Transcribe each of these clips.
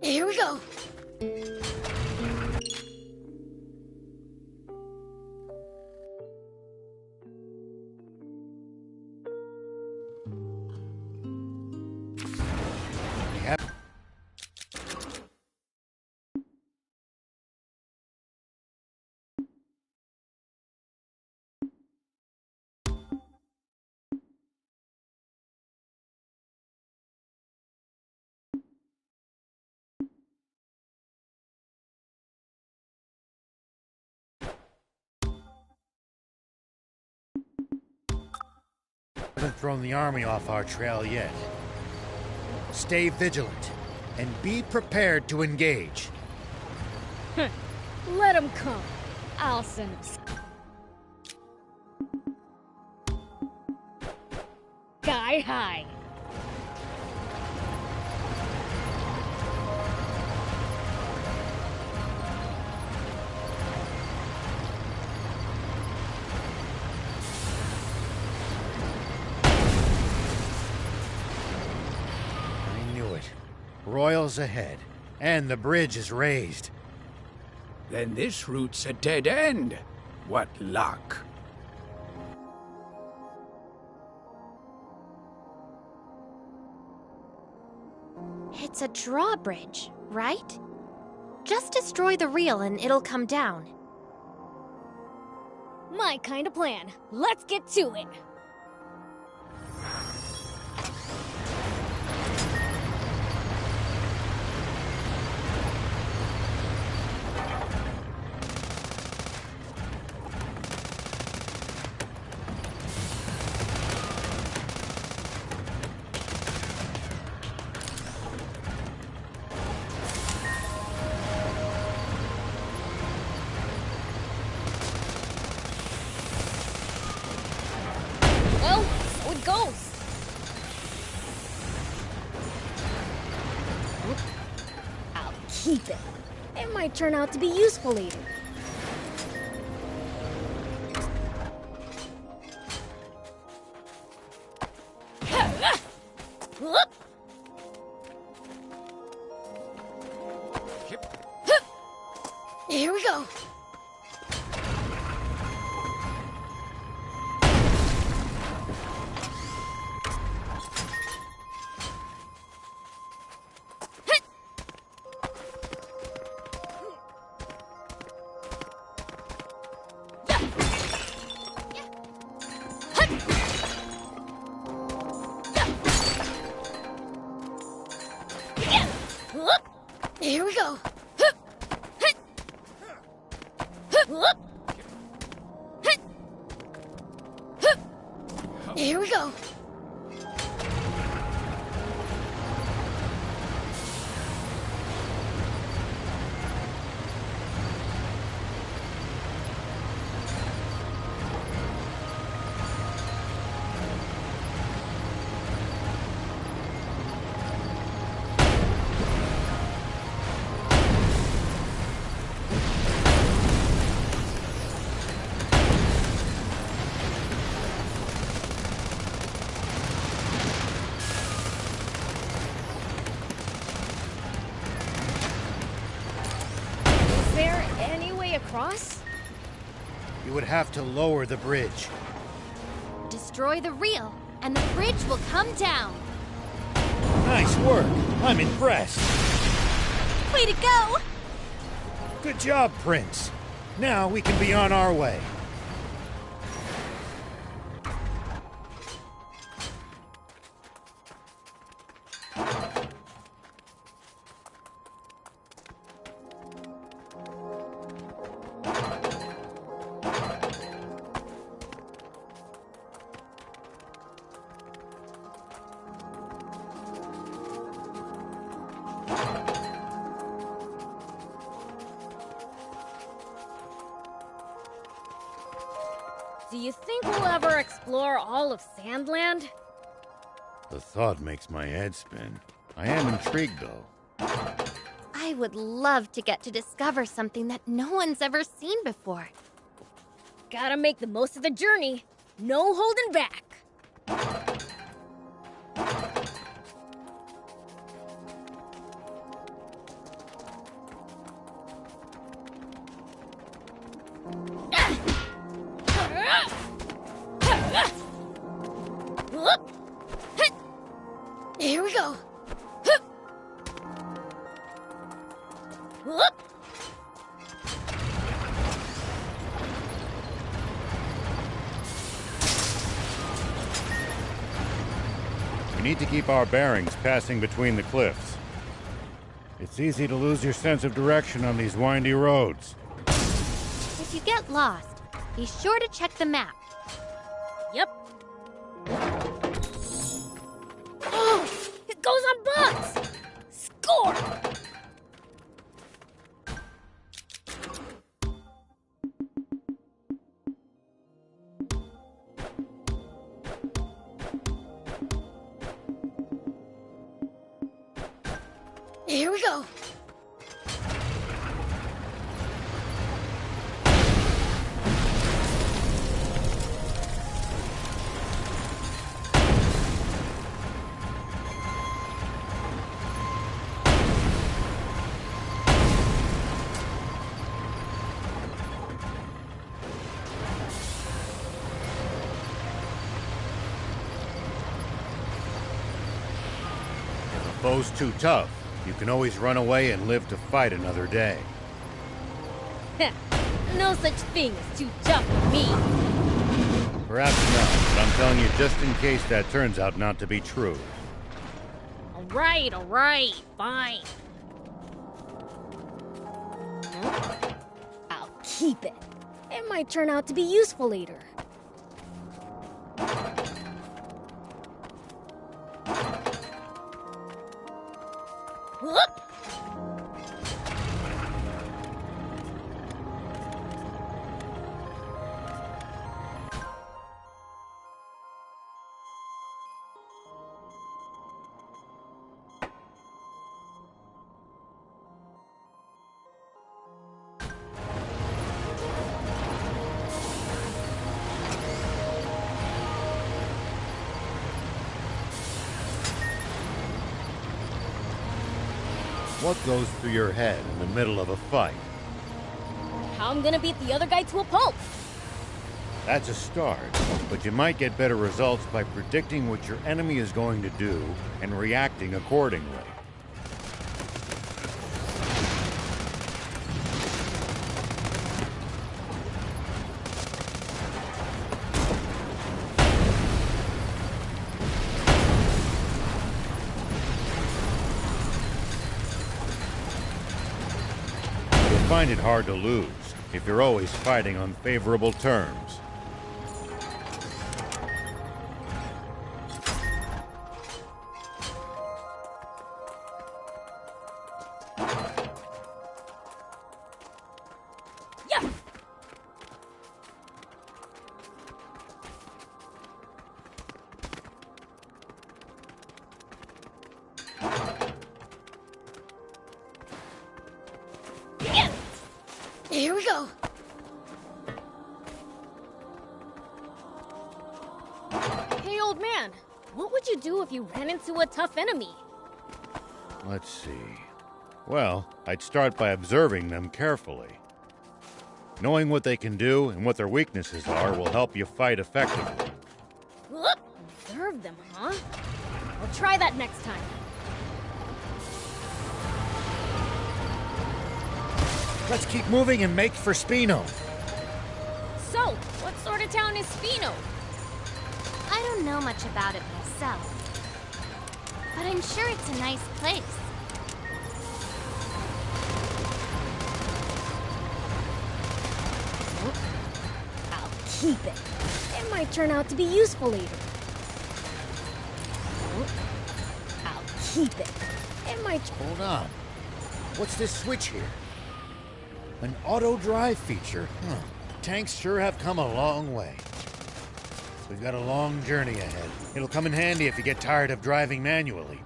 Here we go. Haven't thrown the army off our trail yet. Stay vigilant and be prepared to engage. Let them come. I'll send them. Sky high. Royals ahead, and the bridge is raised. Then this route's a dead end. What luck. It's a drawbridge, right? Just destroy the reel and it'll come down. My kind of plan. Let's get to it. Keep it. It might turn out to be useful later. Here we go. Here we go. Here we go. Across? You would have to lower the bridge. Destroy the reel, and the bridge will come down. Nice work. I'm impressed. Way to go! Good job, Prince. Now we can be on our way. Do you think we'll ever explore all of Sandland? The thought makes my head spin. I am intrigued, though. I would love to get to discover something that no one's ever seen before. Gotta make the most of the journey. No holding back. Whoop! We need to keep our bearings passing between the cliffs. It's easy to lose your sense of direction on these windy roads. If you get lost, be sure to check the map. Yep. Oh! It goes on bugs! Score! Here we go. If a foe's too tough, you can always run away and live to fight another day. No such thing as too tough for me. Perhaps not, but I'm telling you just in case that turns out not to be true. All right, fine. Huh? I'll keep it. It might turn out to be useful later. Whoop! What goes through your head in the middle of a fight? How I'm gonna beat the other guy to a pulp. That's a start, but you might get better results by predicting what your enemy is going to do and reacting accordingly. You'll find it hard to lose if you're always fighting on favorable terms. Yeah! Yes! Here we go. Hey, old man. What would you do if you ran into a tough enemy? Let's see. Well, I'd start by observing them carefully. Knowing what they can do and what their weaknesses are will help you fight effectively. Whoop! Observe them, huh? I'll try that next time. Let's keep moving and make for Spino. So, what sort of town is Spino? I don't know much about it myself, but I'm sure it's a nice place. I'll keep it. It might turn out to be useful later. I'll keep it. It might... Hold on. What's this switch here? An auto drive feature? Huh. Tanks sure have come a long way. We've got a long journey ahead. It'll come in handy if you get tired of driving manually.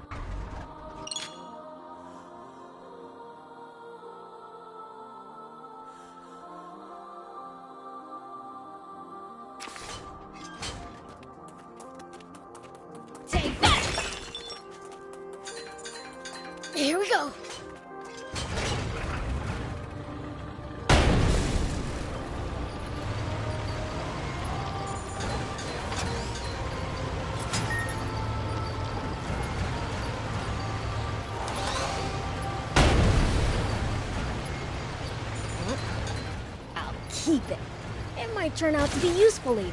Take that! Here we go. keep it. It might turn out to be useful later.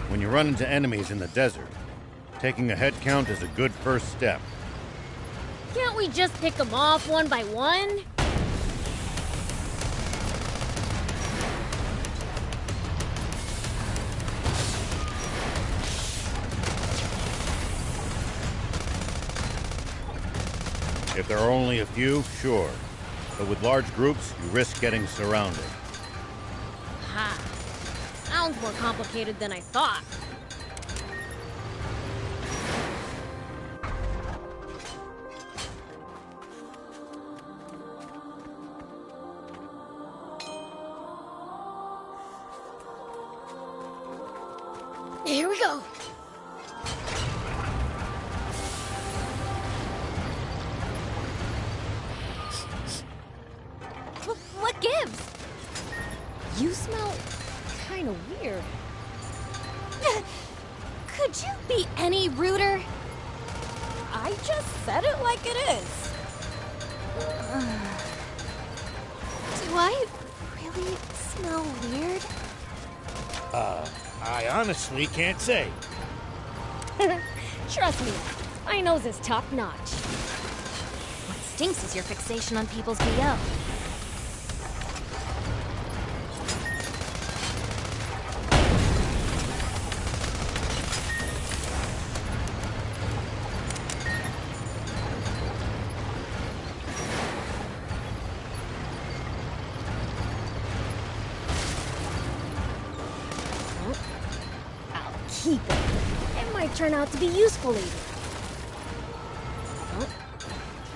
When you run into enemies in the desert, taking a head count is a good first step. Can't we just pick them off one by one? If there are only a few, sure. But with large groups, you risk getting surrounded. Ha! Sounds more complicated than I thought. Here we go. What gives? You smell kind of weird. Could you be any ruder? I just said it like it is. Do I really smell weird? I honestly can't say. Trust me, my nose is top notch. What stinks is your fixation on people's BO. I'll keep it. It might turn out to be useful later.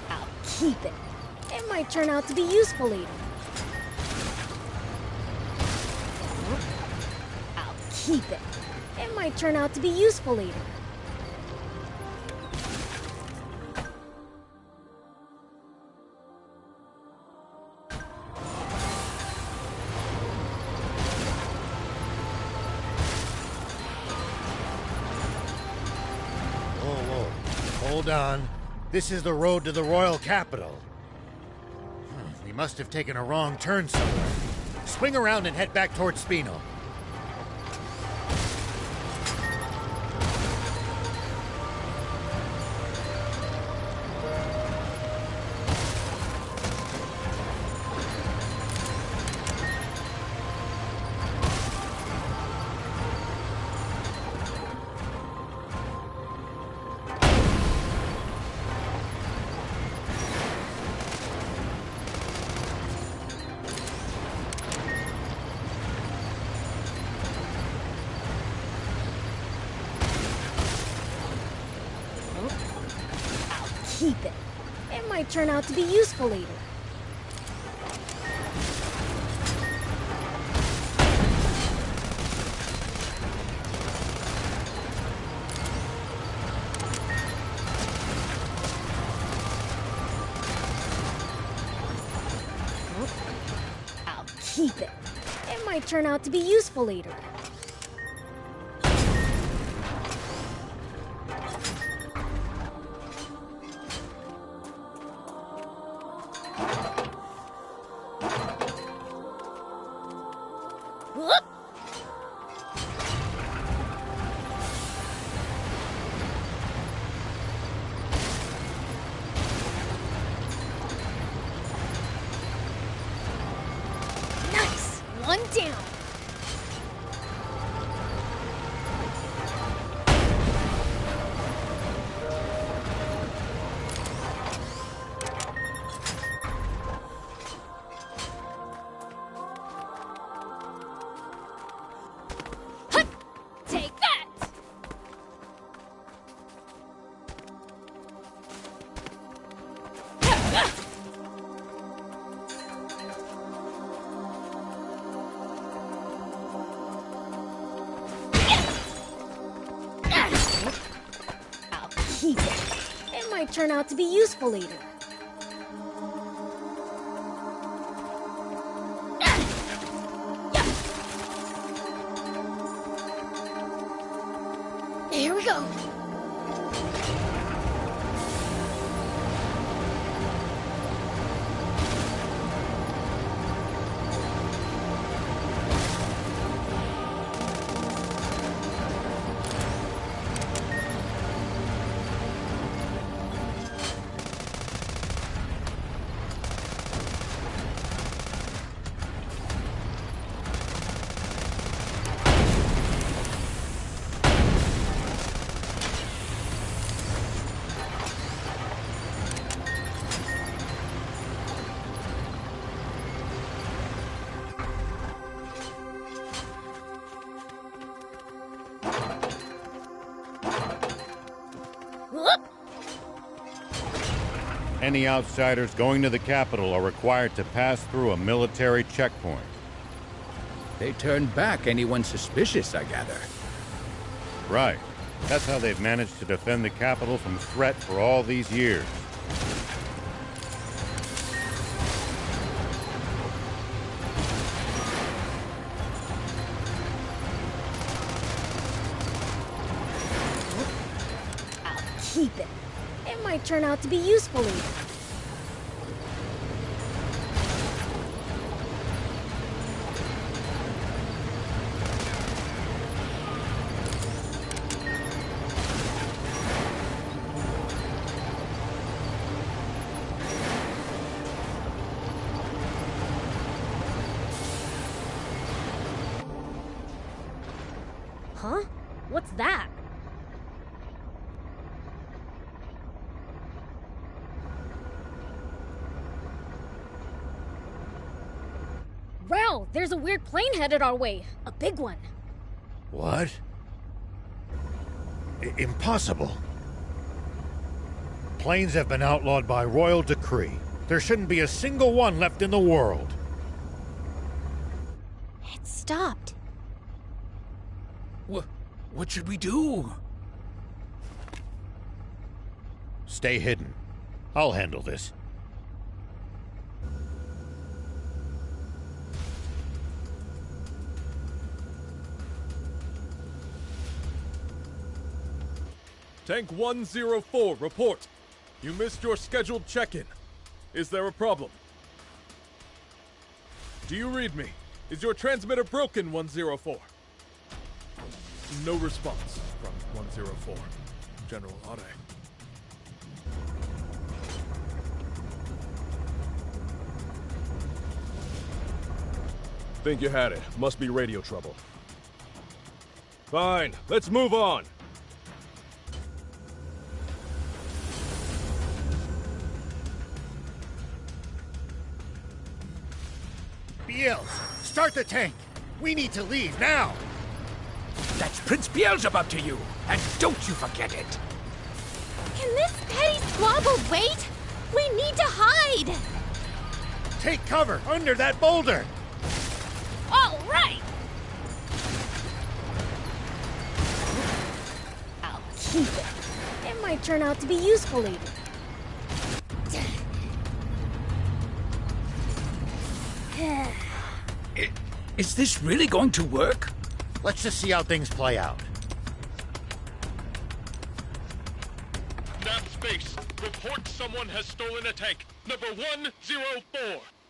I'll keep it. It might turn out to be useful later. I'll keep it. It might turn out to be useful later. Whoa. Hold on. This is the road to the royal capital. We must have taken a wrong turn somewhere. Swing around and head back towards Spino. Keep it. It might turn out to be useful later. I'll keep it. It might turn out to be useful later. Whoop! Nice! One down. Hut! Take that! might turn out to be useful later. Here we go. Any outsiders going to the capital are required to pass through a military checkpoint. They turn back anyone suspicious, I gather. Right. That's how they've managed to defend the capital from threat for all these years. I'll keep it. It might turn out to be useful later. Huh? What's that? Rao, there's a weird plane headed our way. A big one. What? Impossible. Planes have been outlawed by royal decree. There shouldn't be a single one left in the world. It stopped. What should we do? Stay hidden. I'll handle this. Tank 104, report. You missed your scheduled check-in. Is there a problem? Do you read me? Is your transmitter broken, 104? No response from 104. General Ade. Think you had it. Must be radio trouble. Fine, let's move on. Beelze, start the tank. We need to leave now. That's Prince Beelzebub to you, and don't you forget it. Can this petty squabble wait? We need to hide! Take cover under that boulder. All right! I'll keep it. It might turn out to be useful later. Is this really going to work? Let's just see how things play out. Nap Space, report someone has stolen a tank. Number 104.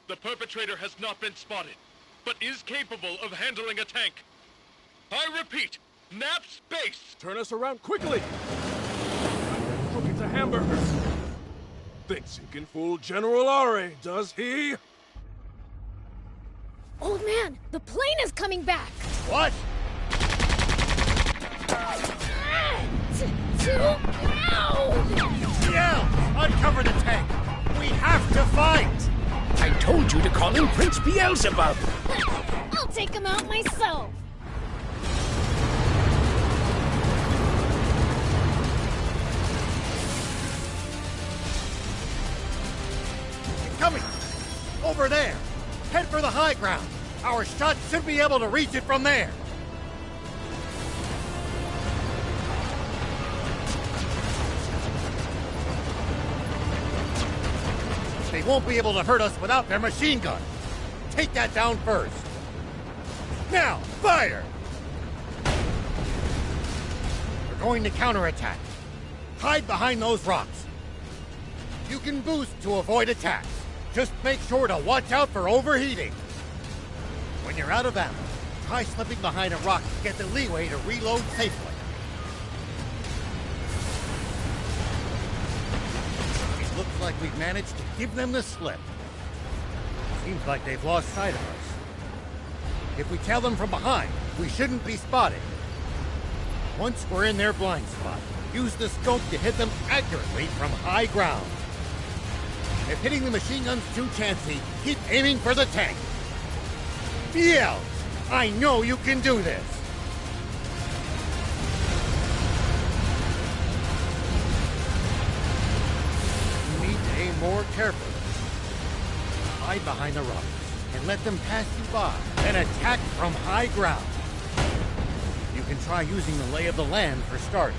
The perpetrator has not been spotted, but is capable of handling a tank. I repeat, Nap Space! Turn us around quickly! Looking to hamburgers. Thinks he can fool General Ari, does he? Old man, the plane is coming back! What? Yeah! Uncover the tank! We have to fight! I told you to call him Prince Beelzebub! I'll take him out myself! Coming! Over there! Head for the high ground! Our shots should be able to reach it from there! They won't be able to hurt us without their machine gun. Take that down first. Now, fire! We're going to counterattack. Hide behind those rocks. You can boost to avoid attacks. Just make sure to watch out for overheating. When you're out of ammo, try slipping behind a rock to get the leeway to reload safely. It looks like we've managed to give them the slip. Seems like they've lost sight of us. If we tail them from behind, we shouldn't be spotted. Once we're in their blind spot, use the scope to hit them accurately from high ground. If hitting the machine gun's too chancy, keep aiming for the tank. Fields, I know you can do this. You need to aim more carefully. Hide behind the rocks and let them pass you by, then attack from high ground. You can try using the lay of the land for starters.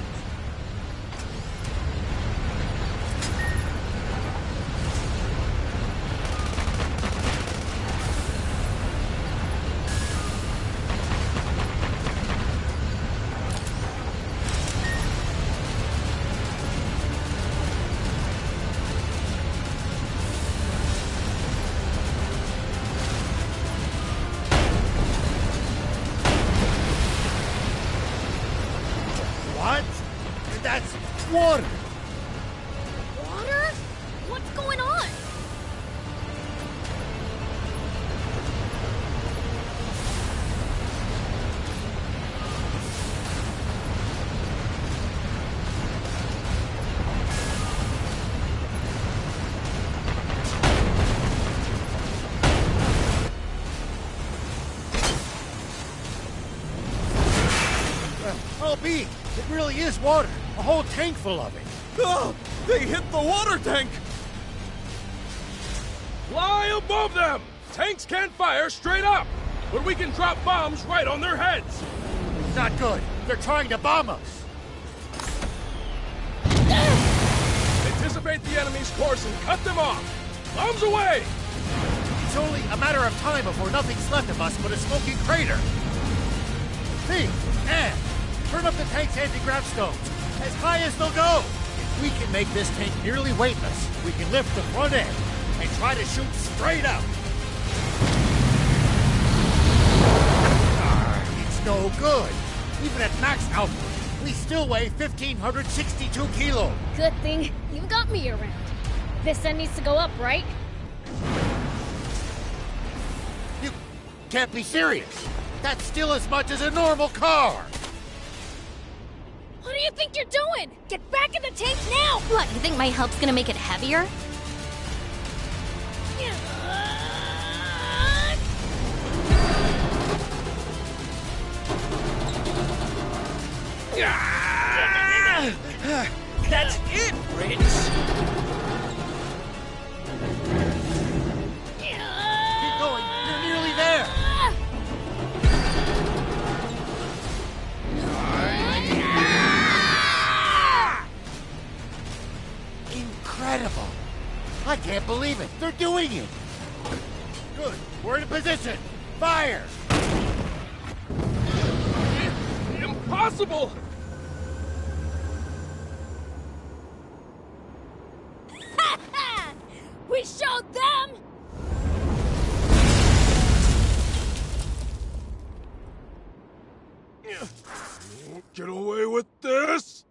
What? That's water! Water? What's going on? I'll be! It really is water! A whole tank full of it! Oh, they hit the water tank! Fly above them! Tanks can't fire straight up, but we can drop bombs right on their heads. Not good! They're trying to bomb us! Anticipate the enemy's course and cut them off. Bombs away! It's only a matter of time before nothing's left of us but a smoking crater! Think! And turn up the tank's anti-grav stones, as high as they'll go! If we can make this tank nearly weightless, we can lift the front end and try to shoot straight up! It's no good! Even at max output, we still weigh 1,562 kilos! Good thing you got me around. This end needs to go up, right? You can't be serious! That's still as much as a normal car! What do you think you're doing? Get back in the tank now! What, you think my help's gonna make it heavier? That's it, Bridge! Keep going! You're nearly there! Incredible! I can't believe it! They're doing it! Good! We're in position! Fire! Impossible! We showed them! Get away with this!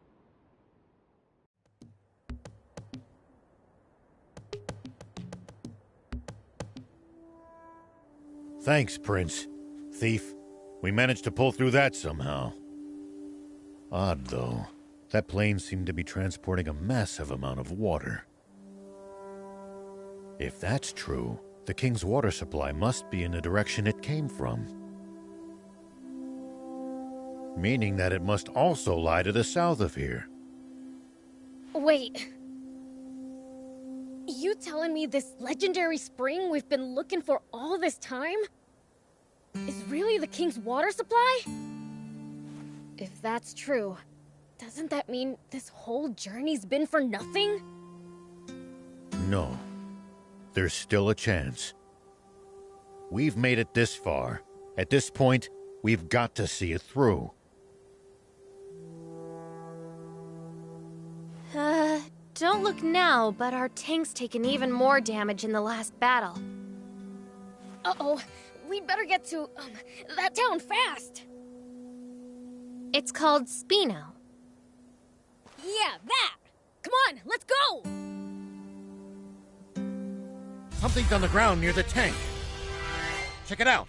Thanks, Prince. Thief. We managed to pull through that somehow. Odd, though. That plane seemed to be transporting a massive amount of water. If that's true, the King's water supply must be in the direction it came from. Meaning that it must also lie to the south of here. Wait. You telling me this legendary spring we've been looking for all this time is really the King's water supply? If that's true, doesn't that mean this whole journey's been for nothing? No. there's still a chance. We've made it this far. At this point, we've got to see it through. Don't look now, but our tank's taken even more damage in the last battle. Uh-oh. We'd better get to, that town fast. It's called Spino. Yeah, that! Come on, let's go! Something's on the ground near the tank. Check it out.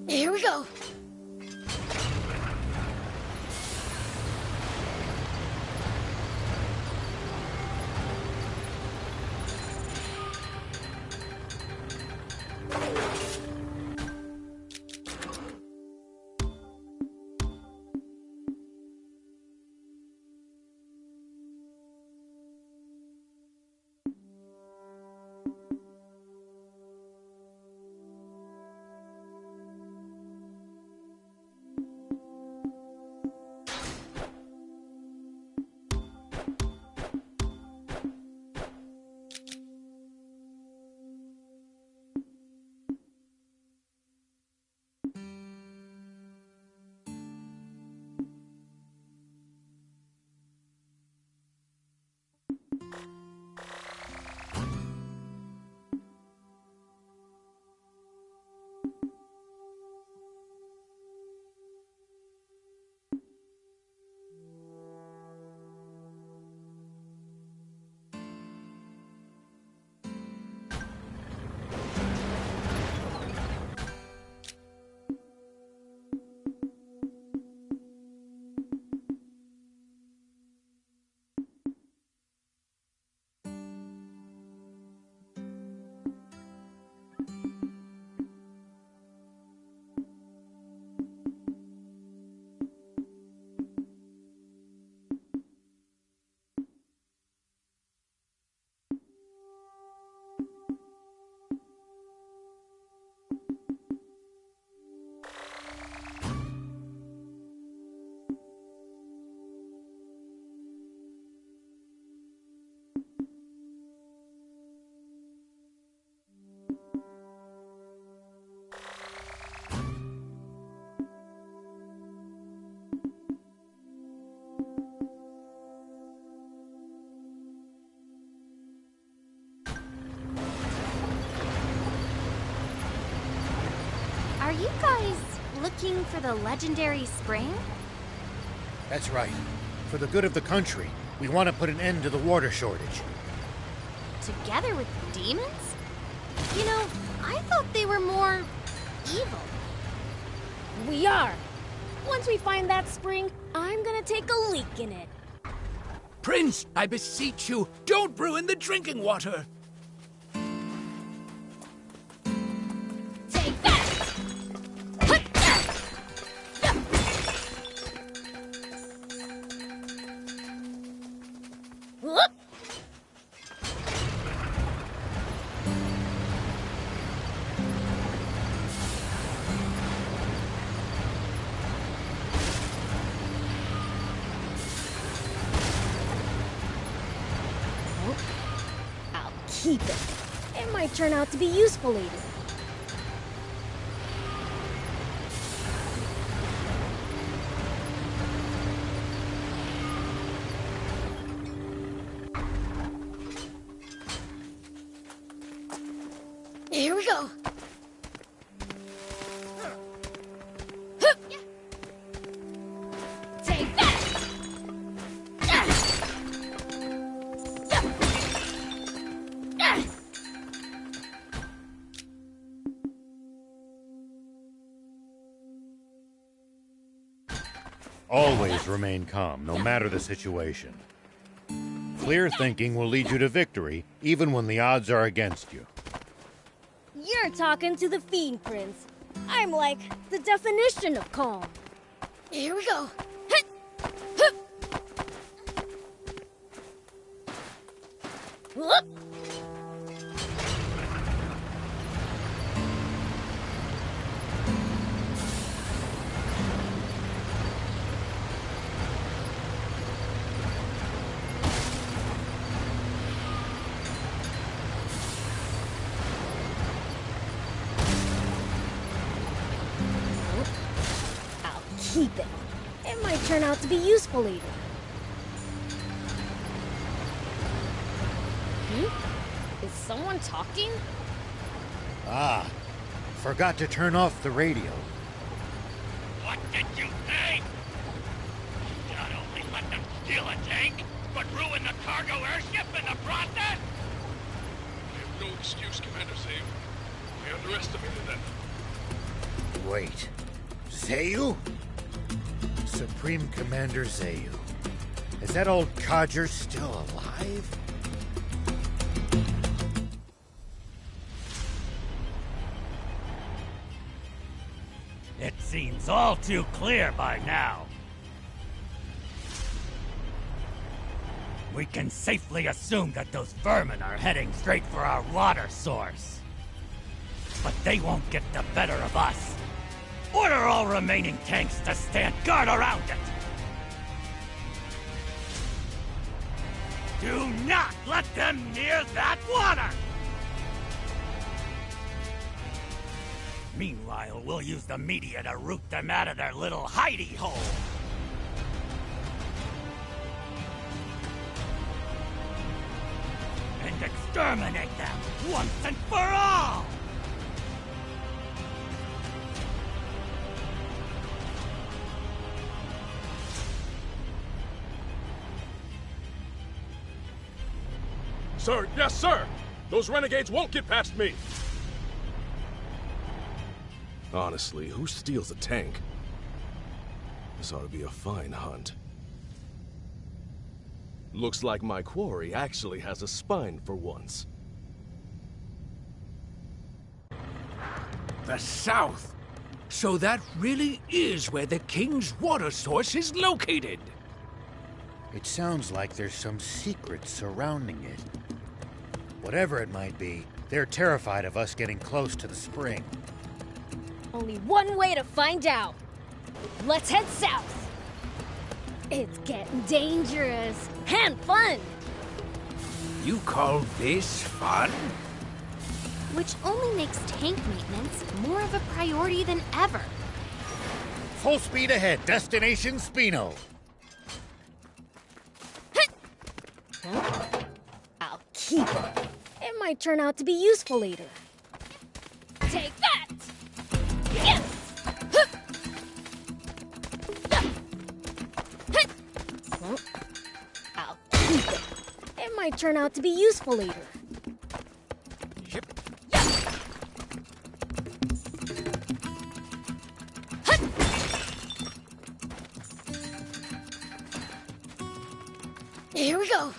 Here we go. Are you guys looking for the legendary spring? That's right. For the good of the country, we want to put an end to the water shortage. Together with demons? You know, I thought they were more evil. We are. Once we find that spring, I'm gonna take a leak in it. Prince, I beseech you, don't ruin the drinking water. Take that! Whoop! I'll keep it. It might turn out to be useful later. Here we go. Take that! Always remain calm, no matter the situation. Clear thinking will lead you to victory, even when the odds are against you. You're talking to the Fiend Prince. I'm like the definition of calm. Here we go. Whoop! keep it. It might turn out to be useful later. Is someone talking? Ah, forgot to turn off the radio. What did you think? Not only let them steal a tank, but ruin the cargo airship in the process? I have no excuse, Commander Zayu. I underestimated them. Wait, Zayu? Supreme Commander Zayu. Is that old codger still alive? It seems all too clear by now. We can safely assume that those vermin are heading straight for our water source. But they won't get the better of us. Order all remaining tanks to stand guard around it! Do not let them near that water! Meanwhile, we'll use the media to root them out of their little hidey hole. And exterminate them once and for all! Sir, yes, sir! Those renegades won't get past me! Honestly, who steals a tank? This ought to be a fine hunt. Looks like my quarry actually has a spine for once. The south. So that really is where the king's water source is located. It sounds like there's some secret surrounding it. Whatever it might be, they're terrified of us getting close to the spring. Only one way to find out. Let's head south. It's getting dangerous and fun. You call this fun? Which only makes tank maintenance more of a priority than ever. Full speed ahead, destination Spino. I'll keep it. It might turn out to be useful later. Take that! Yes! I'll keep it. It might turn out to be useful later. Here we go.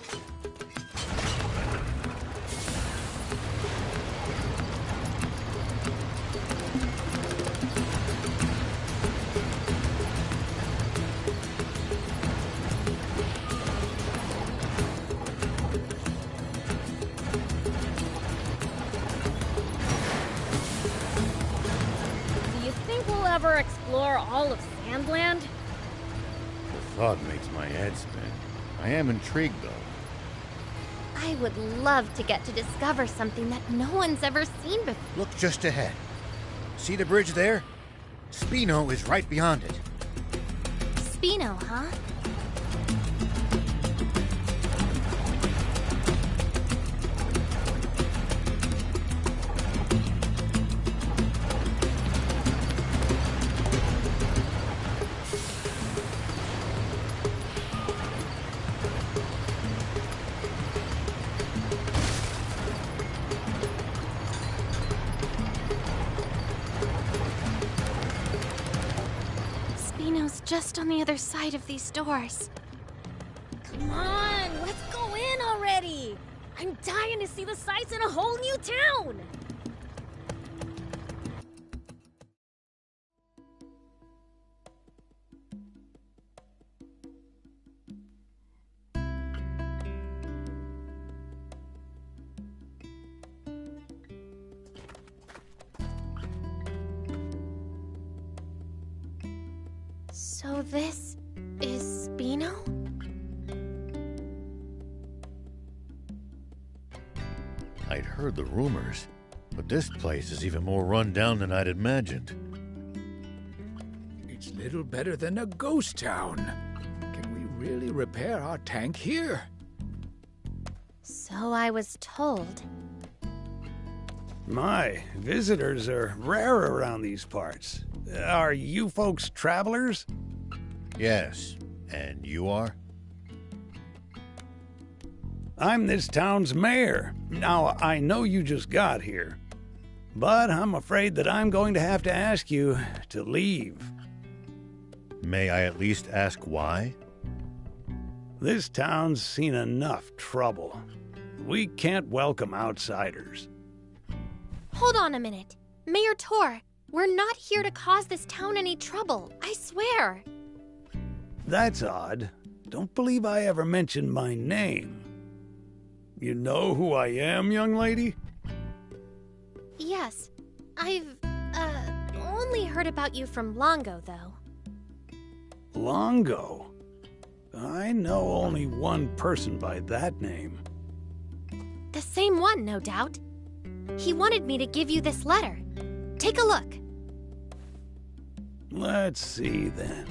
Do you think we'll ever explore all of Sandland? The thought makes my head spin. I am intrigued, though. I would love to get to discover something that no one's ever seen before. Look just ahead. See the bridge there? Spino is right beyond it. Spino, huh? Spino's just on the other side of these doors. Come on, let's go in already! I'm dying to see the sights in a whole new town! So this is Spino? I'd heard the rumors, but this place is even more run down than I'd imagined. It's little better than a ghost town. Can we really repair our tank here? So I was told. My, visitors are rare around these parts. Are you folks travelers? Yes. And you are? I'm this town's mayor. Now, I know you just got here, but I'm afraid that I'm going to have to ask you to leave. May I at least ask why? This town's seen enough trouble. We can't welcome outsiders. Hold on a minute. Mayor Tor, we're not here to cause this town any trouble, I swear. That's odd. Don't believe I ever mentioned my name. You know who I am, young lady? Yes. I've, only heard about you from Longo, though. Longo? I know only one person by that name. The same one, no doubt. He wanted me to give you this letter. Take a look. Let's see, then.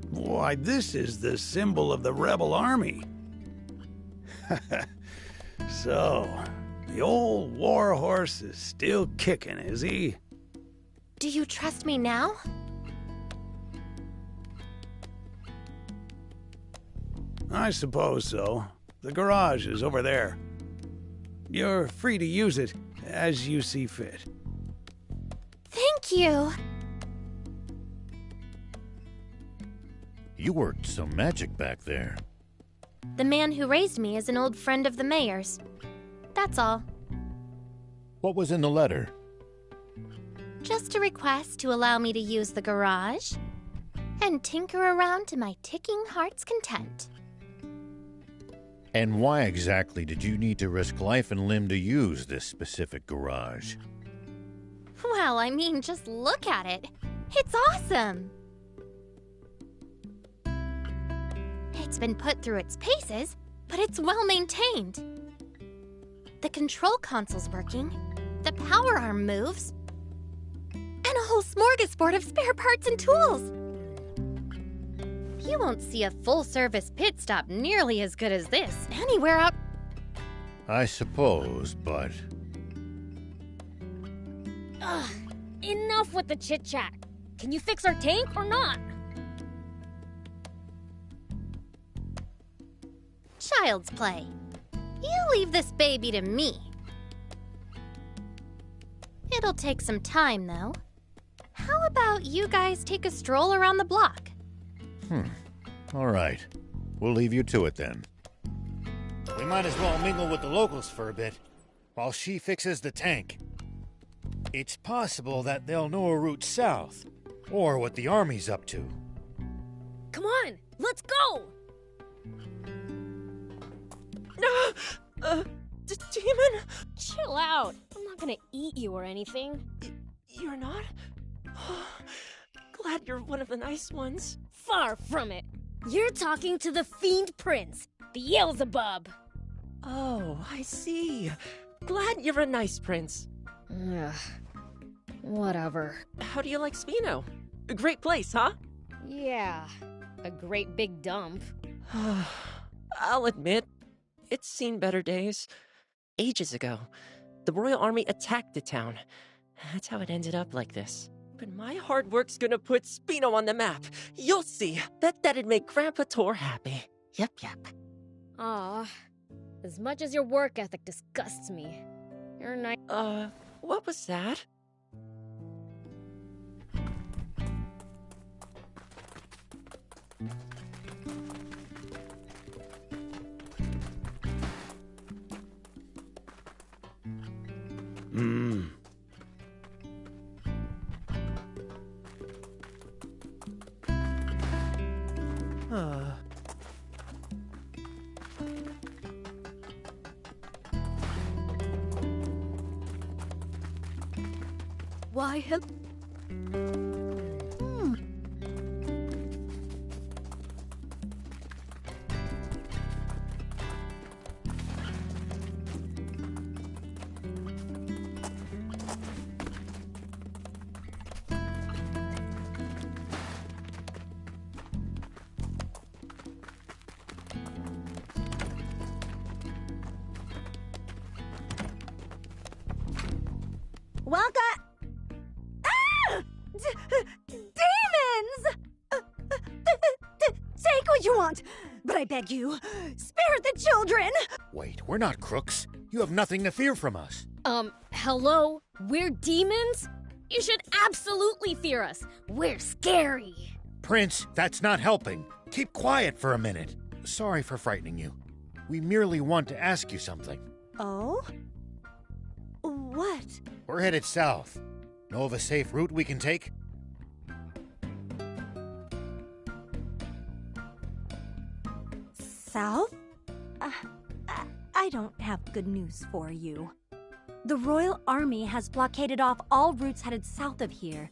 Why, this is the symbol of the rebel army. So, the old war horse is still kicking, is he? Do you trust me now? I suppose so. The garage is over there. You're free to use it as you see fit. Thank you. You worked some magic back there. The man who raised me is an old friend of the mayor's. That's all. What was in the letter? Just a request to allow me to use the garage and tinker around to my ticking heart's content. And why exactly did you need to risk life and limb to use this specific garage? Well, I mean, just look at it. It's awesome. It's been put through its paces, but it's well maintained. The control console's working, the power arm moves, and a whole smorgasbord of spare parts and tools. You won't see a full-service pit stop nearly as good as this anywhere out. I suppose, but... Ugh, enough with the chit-chat. Can you fix our tank or not? Child's play. You leave this baby to me. It'll take some time, though. How about you guys take a stroll around the block? All right. We'll leave you to it then. We might as well mingle with the locals for a bit, while she fixes the tank. It's possible that they'll know a route south, or what the army's up to. Come on, let's go! Demon? Chill out. I'm not gonna eat you or anything. You're not? Glad you're one of the nice ones. Far from it. You're talking to the Fiend Prince, Beelzebub. Oh, I see. Glad you're a nice prince. Ugh. Whatever. How do you like Spino? A great place, huh? Yeah, a great big dump. I'll admit, it's seen better days. Ages ago, the Royal Army attacked the town. That's how it ended up like this. But my hard work's gonna put Spino on the map. You'll see. Bet that'd make Grandpa Tor happy. Yep. Aw, as much as your work ethic disgusts me, you're nice. What was that? Why, Welcome. Ah! Demons! Take what you want, but I beg you, spare the children! Wait, we're not crooks. You have nothing to fear from us. Hello? We're demons? You should absolutely fear us. We're scary. Prince, that's not helping. Keep quiet for a minute. Sorry for frightening you. We merely want to ask you something. Oh? What? We're headed south. Know of a safe route we can take? South? I don't have good news for you. The Royal Army has blockaded off all routes headed south of here.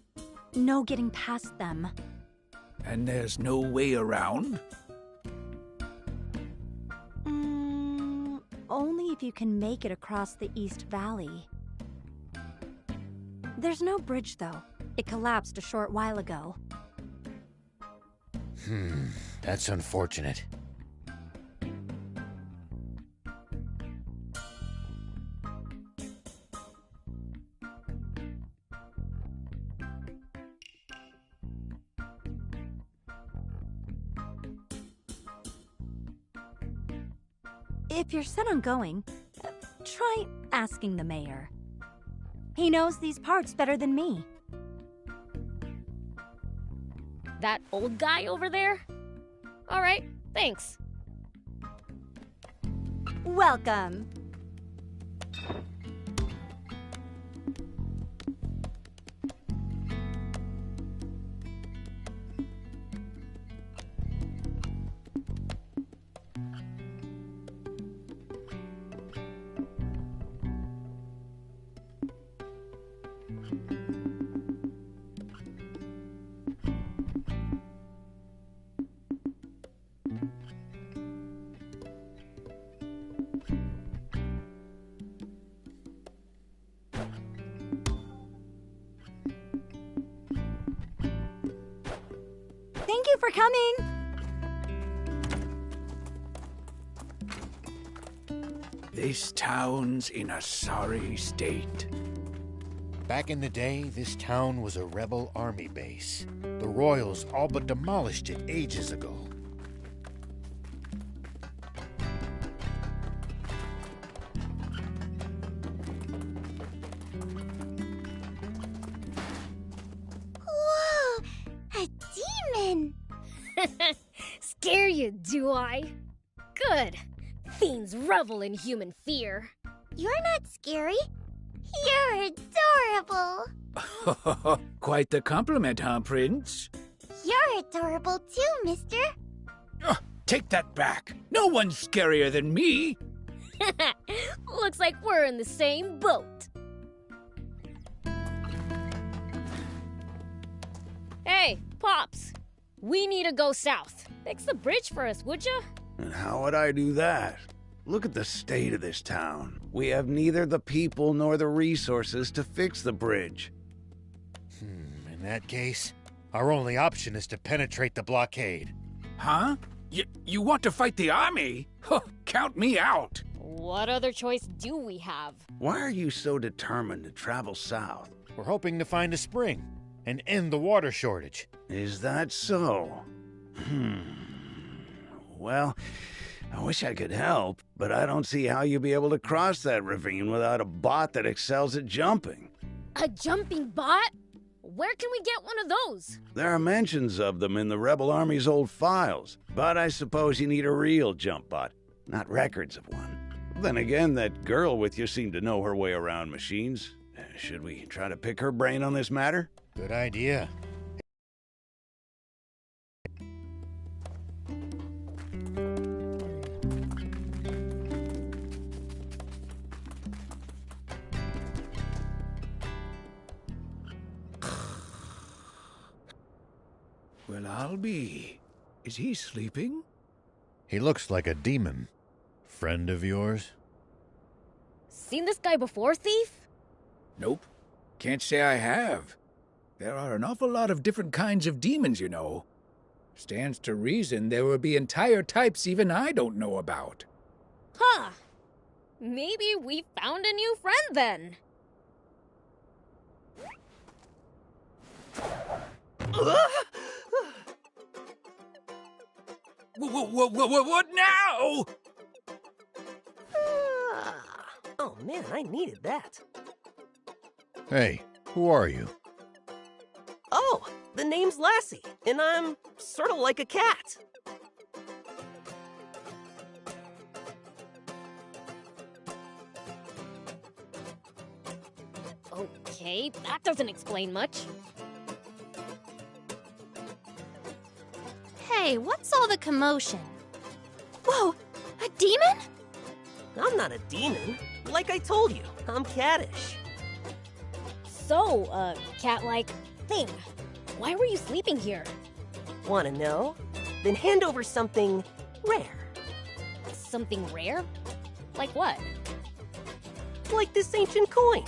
No getting past them. And there's no way around? Only if you can make it across the East Valley. There's no bridge, though. It collapsed a short while ago. That's unfortunate. If you're set on going, try asking the mayor. He knows these parts better than me. That old guy over there? All right, thanks. Welcome. Thank you for coming! This town's in a sorry state. Back in the day, this town was a rebel army base. The Royals all but demolished it ages ago. Whoa! A demon! Scare you, do I? Good. Fiends revel in human fear. You're not scary. You're adorable. Quite the compliment, huh, Prince? You're adorable too, mister. Take that back. No one's scarier than me. Looks like we're in the same boat. Hey, Pops. We need to go south. Fix the bridge for us, would ya? And how would I do that? Look at the state of this town. We have neither the people nor the resources to fix the bridge. In that case, our only option is to penetrate the blockade. Huh? You want to fight the army? Count me out. What other choice do we have? Why are you so determined to travel south? We're hoping to find a spring and end the water shortage. Is that so? Well, I wish I could help, but I don't see how you'll be able to cross that ravine without a bot that excels at jumping. A jumping bot? Where can we get one of those? There are mentions of them in the Rebel Army's old files, but I suppose you need a real jump bot, not records of one. Then again, that girl with you seemed to know her way around machines. Should we try to pick her brain on this matter? Good idea. Well, I'll be. Is he sleeping? He looks like a demon. Friend of yours? Seen this guy before, Thief? Nope. Can't say I have. There are an awful lot of different kinds of demons, you know. Stands to reason there will be entire types even I don't know about. Huh. Maybe we found a new friend then. What now? Oh man, I needed that. Hey, who are you? Oh, the name's Lassie, and I'm sort of like a cat. Okay, that doesn't explain much. Hey, what's all the commotion? Whoa, a demon? I'm not a demon. Like I told you, I'm cattish. So, cat-like thing. Why were you sleeping here? Wanna know? Then hand over something rare. Something rare? Like what? Like this ancient coin.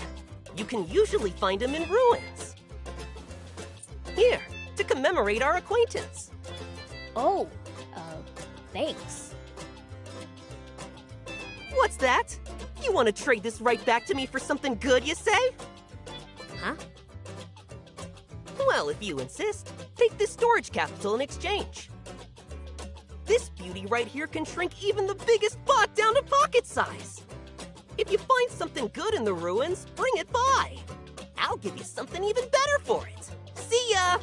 You can usually find them in ruins. Here, to commemorate our acquaintance. Oh, thanks. What's that? You want to trade this right back to me for something good, you say? Huh? Well, if you insist, take this storage capsule in exchange. This beauty right here can shrink even the biggest bot down to pocket size. If you find something good in the ruins, bring it by. I'll give you something even better for it. See ya!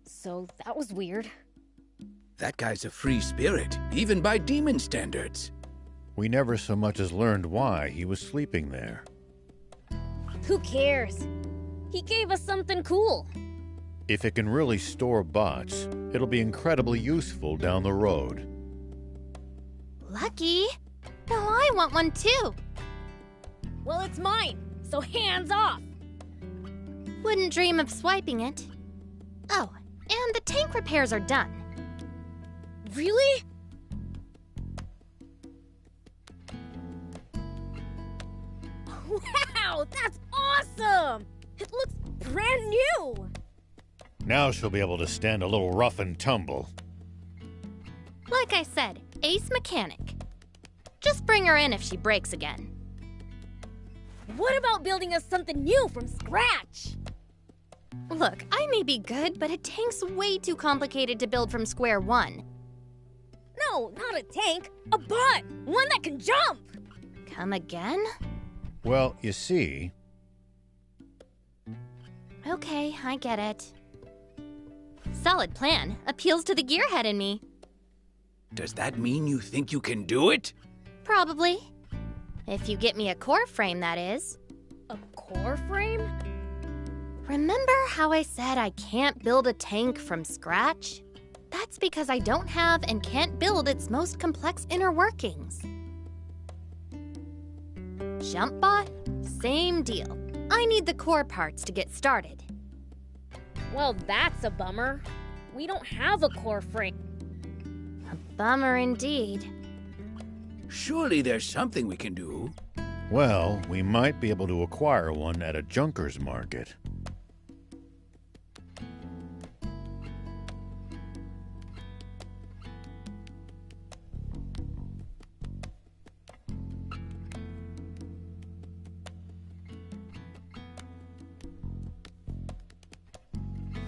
So that was weird. That guy's a free spirit, even by demon standards. We never so much as learned why he was sleeping there. Who cares? He gave us something cool. If it can really store bots, it'll be incredibly useful down the road. Lucky. Now I want one too. Well, it's mine, so hands off. Wouldn't dream of swiping it. Oh, and the tank repairs are done. Really? Wow, that's awesome! It looks brand new! Now she'll be able to stand a little rough and tumble. Like I said, ace mechanic. Just bring her in if she breaks again. What about building us something new from scratch? Look, I may be good, but a tank's way too complicated to build from square one. No, not a tank. A bot! One that can jump! Come again? Well, you see... Okay, I get it. Solid plan. Appeals to the gearhead in me. Does that mean you think you can do it? Probably. If you get me a core frame, that is. A core frame? Remember how I said I can't build a tank from scratch? That's because I don't have and can't build its most complex inner workings. JumpBot? Same deal. I need the core parts to get started. Well, that's a bummer. We don't have a core frame. A bummer indeed. Surely there's something we can do. Well, we might be able to acquire one at a junker's market.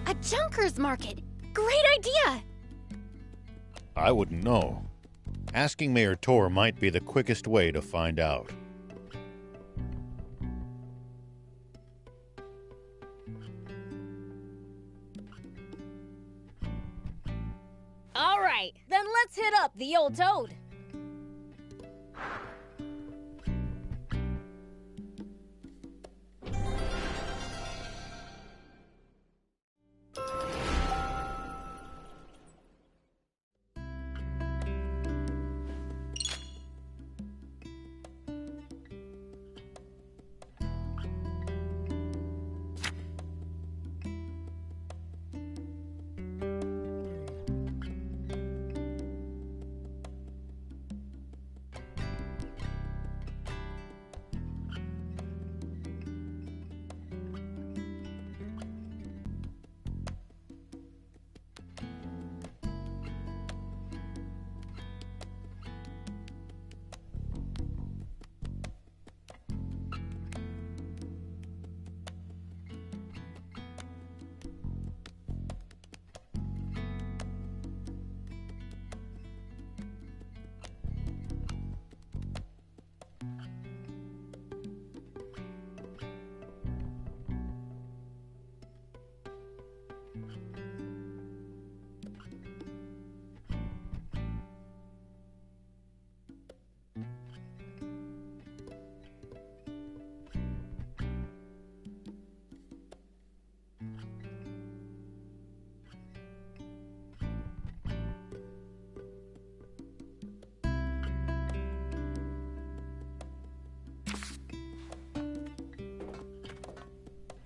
A junker's market! Great idea! I wouldn't know. Asking Mayor Tor might be the quickest way to find out. All right, then let's hit up the old toad.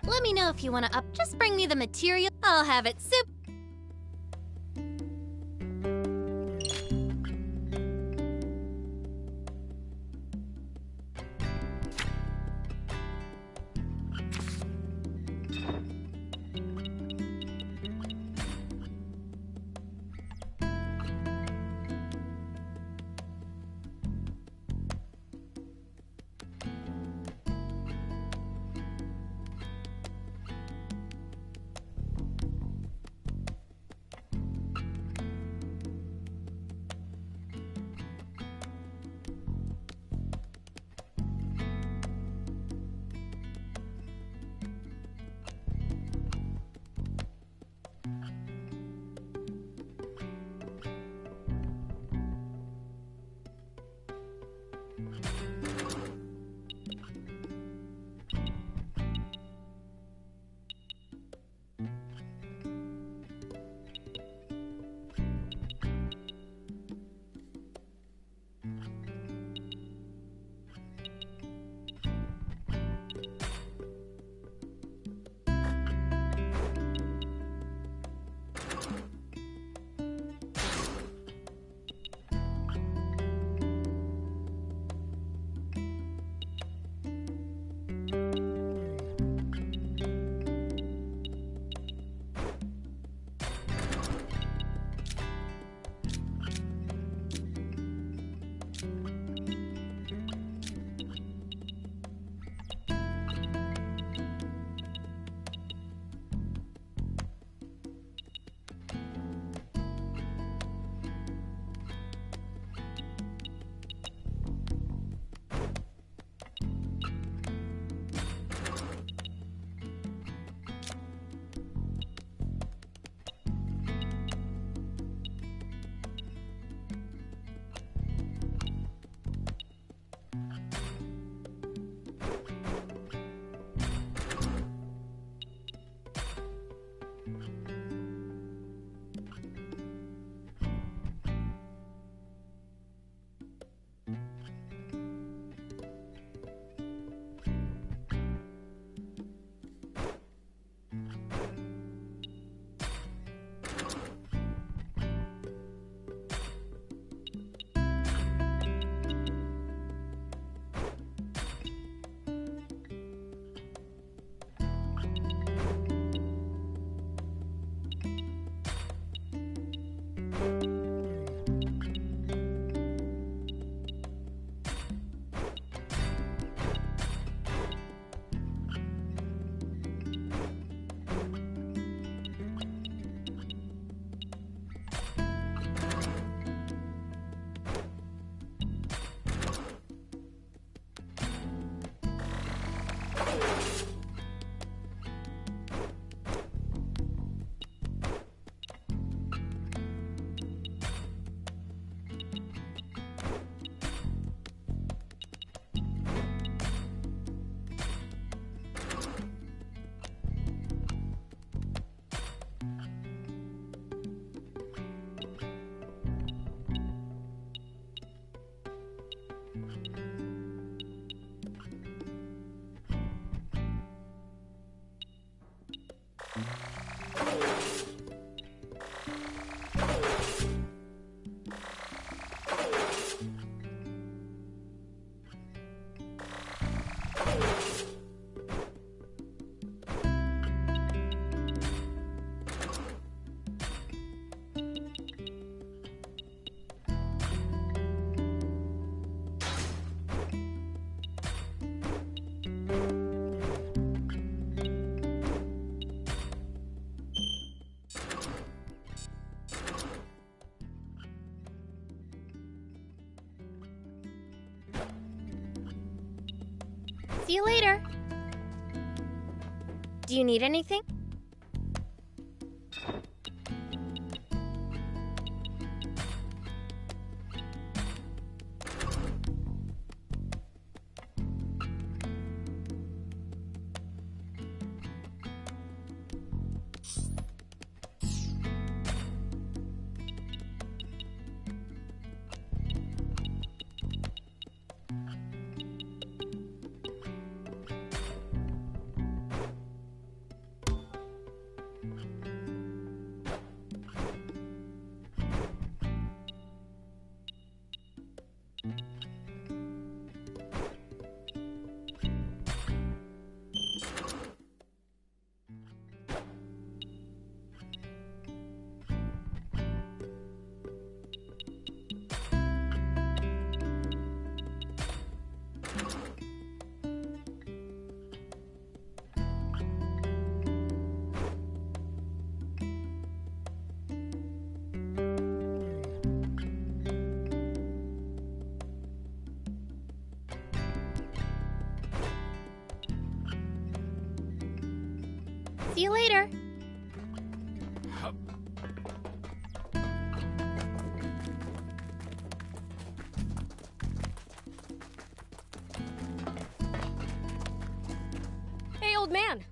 Let me know if you want to up. Just bring me the material. I'll have it soup. See you later. Do you need anything? See you later. Hey, old man.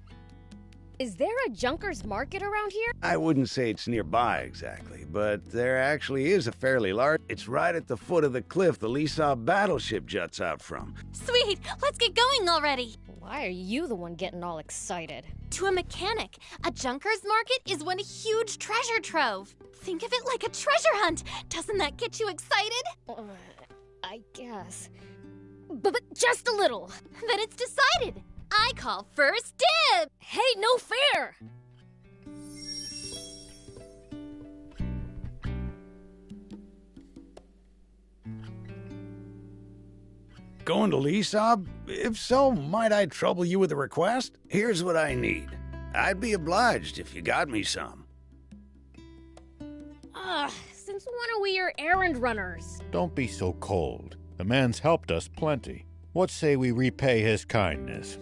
Is there a Junkers Market around here? I wouldn't say it's nearby exactly, but there actually is a fairly large... It's right at the foot of the cliff the Lysop battleship juts out from. Sweet, let's get going already. Why are you the one getting all excited? To a mechanic, a Junkers Market is one huge treasure trove. Think of it like a treasure hunt. Doesn't that get you excited? I guess. But just a little. Then it's decided. I call first dibs! Hey, no fair! Going to Lysop? If so, might I trouble you with a request? Here's what I need. I'd be obliged if you got me some. Since when are we your errand runners? Don't be so cold. The man's helped us plenty. What say we repay his kindness,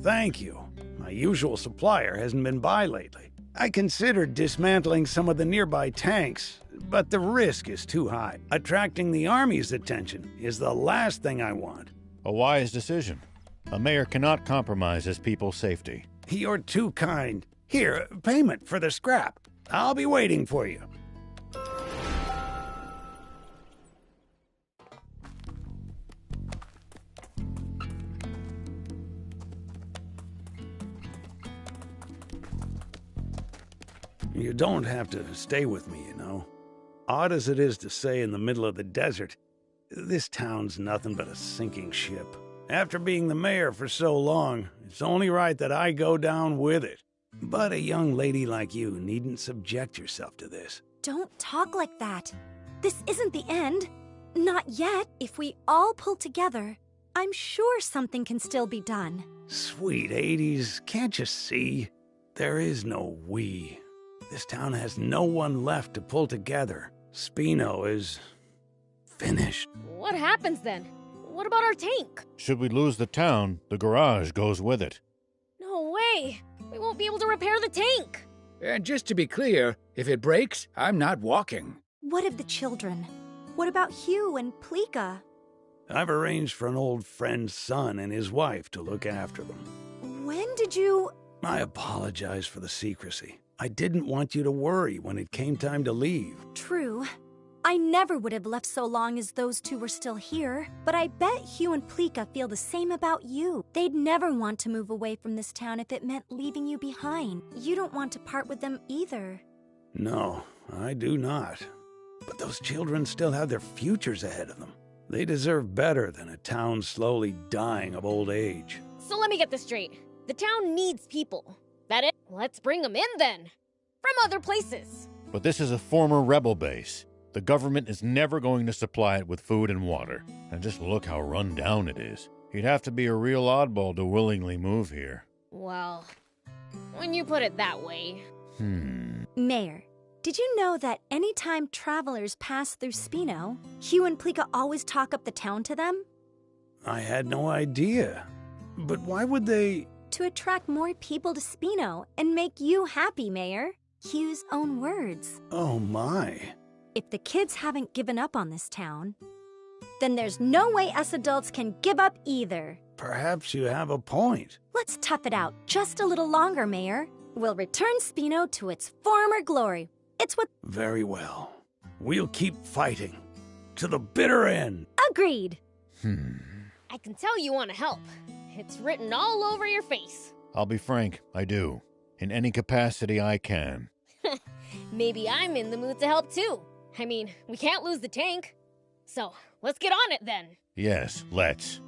Thank you. My usual supplier hasn't been by lately. I considered dismantling some of the nearby tanks, but the risk is too high. Attracting the Army's attention is the last thing I want. A wise decision. A mayor cannot compromise his people's safety. You're too kind. Here, payment for the scrap. I'll be waiting for you. You don't have to stay with me, you know. Odd as it is to say in the middle of the desert, this town's nothing but a sinking ship. After being the mayor for so long, it's only right that I go down with it. But a young lady like you needn't subject yourself to this. Don't talk like that. This isn't the end. Not yet. If we all pull together, I'm sure something can still be done. Sweet 80s, can't you see? There is no we. This town has no one left to pull together. Spino is... finished. What happens then? What about our tank? Should we lose the town, the garage goes with it. No way! We won't be able to repair the tank! And just to be clear, if it breaks, I'm not walking. What of the children? What about Hugh and Pleeka? I've arranged for an old friend's son and his wife to look after them. When did you... I apologize for the secrecy. I didn't want you to worry when it came time to leave. True. I never would have left so long as those two were still here, but I bet Hugh and Pleeka feel the same about you. They'd never want to move away from this town if it meant leaving you behind. You don't want to part with them either. No, I do not. But those children still have their futures ahead of them. They deserve better than a town slowly dying of old age. So let me get this straight. The town needs people. That it? Let's bring them in then. From other places. But this is a former rebel base. The government is never going to supply it with food and water. And just look how run down it is. You'd have to be a real oddball to willingly move here. Well, when you put it that way. Mayor, did you know that anytime travelers pass through Spino, Hugh and Pleeka always talk up the town to them? I had no idea. But why would they... To attract more people to Spino and make you happy, Mayor. Hugh's own words. Oh my. If the kids haven't given up on this town, then there's no way us adults can give up either. Perhaps you have a point. Let's tough it out just a little longer, Mayor. We'll return Spino to its former glory. It's what... Very well. We'll keep fighting. To the bitter end. Agreed. I can tell you want to help. It's written all over your face. I'll be frank, I do. In any capacity I can. Maybe I'm in the mood to help too. I mean, we can't lose the tank. So, let's get on it then. Yes, let's.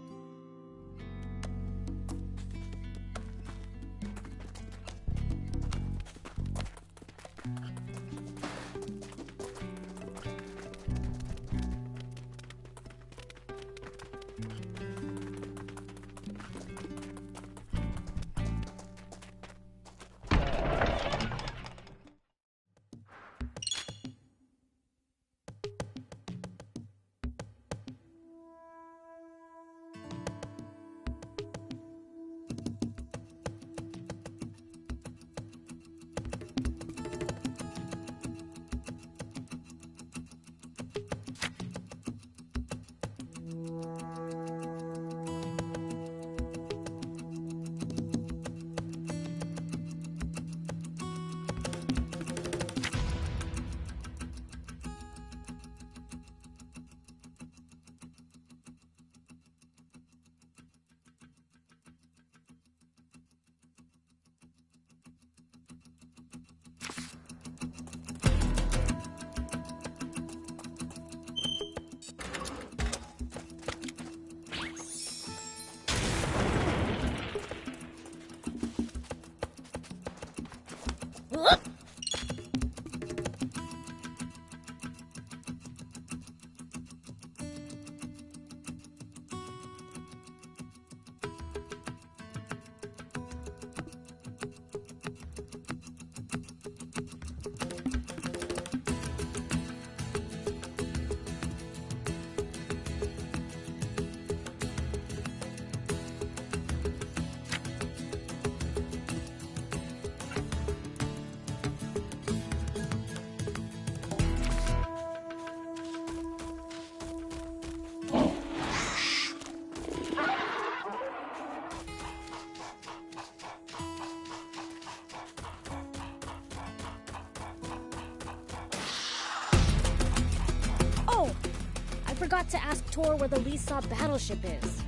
forgot to ask Tor where the Lisa battleship is.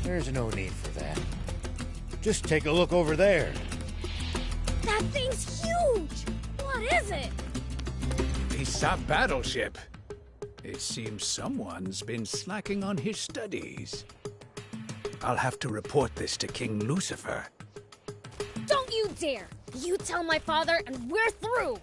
There's no need for that. Just take a look over there. That thing's huge! What is it? Lisa battleship. It seems someone's been slacking on his studies. I'll have to report this to King Lucifer. Don't you dare! You tell my father and we're through!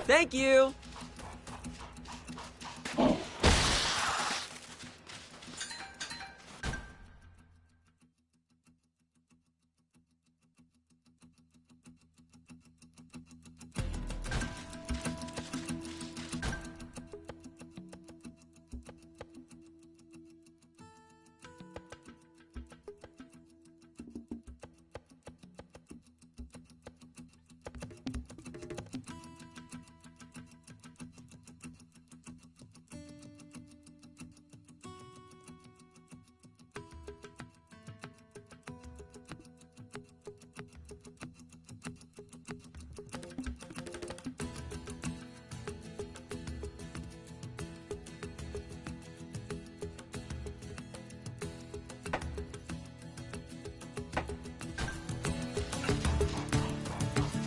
Thank you!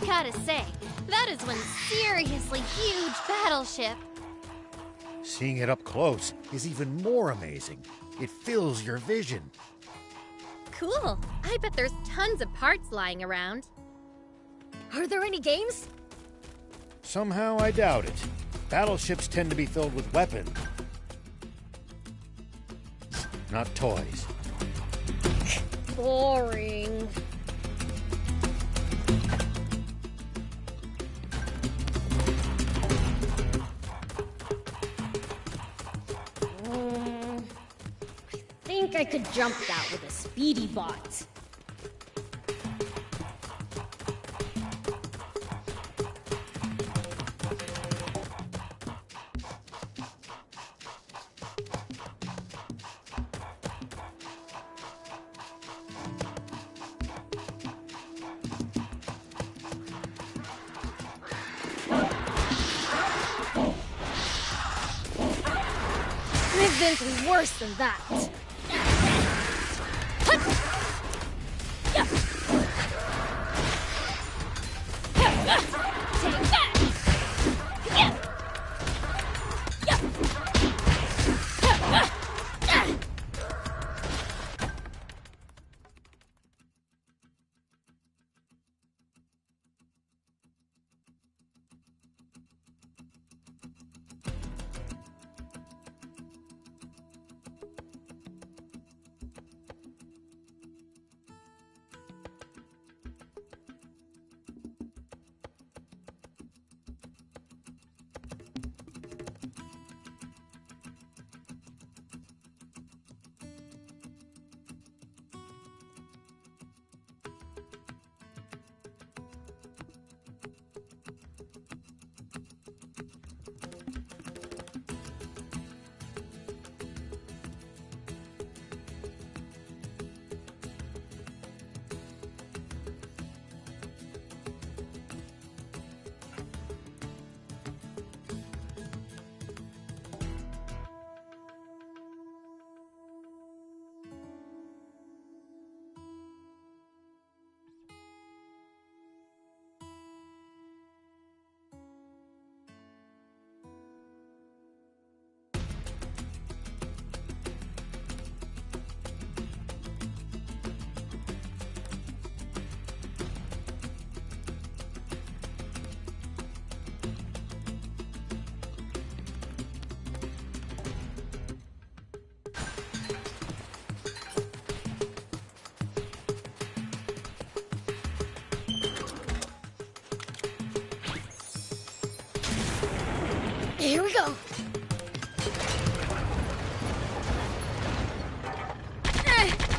Gotta say, that is one seriously huge battleship. Seeing it up close is even more amazing. It fills your vision. Cool. I bet there's tons of parts lying around. Are there any games? Somehow I doubt it. Battleships tend to be filled with weapons, not toys. Boring. I think I could jump that with a speedy bot. We've been through worse than that. Here we go.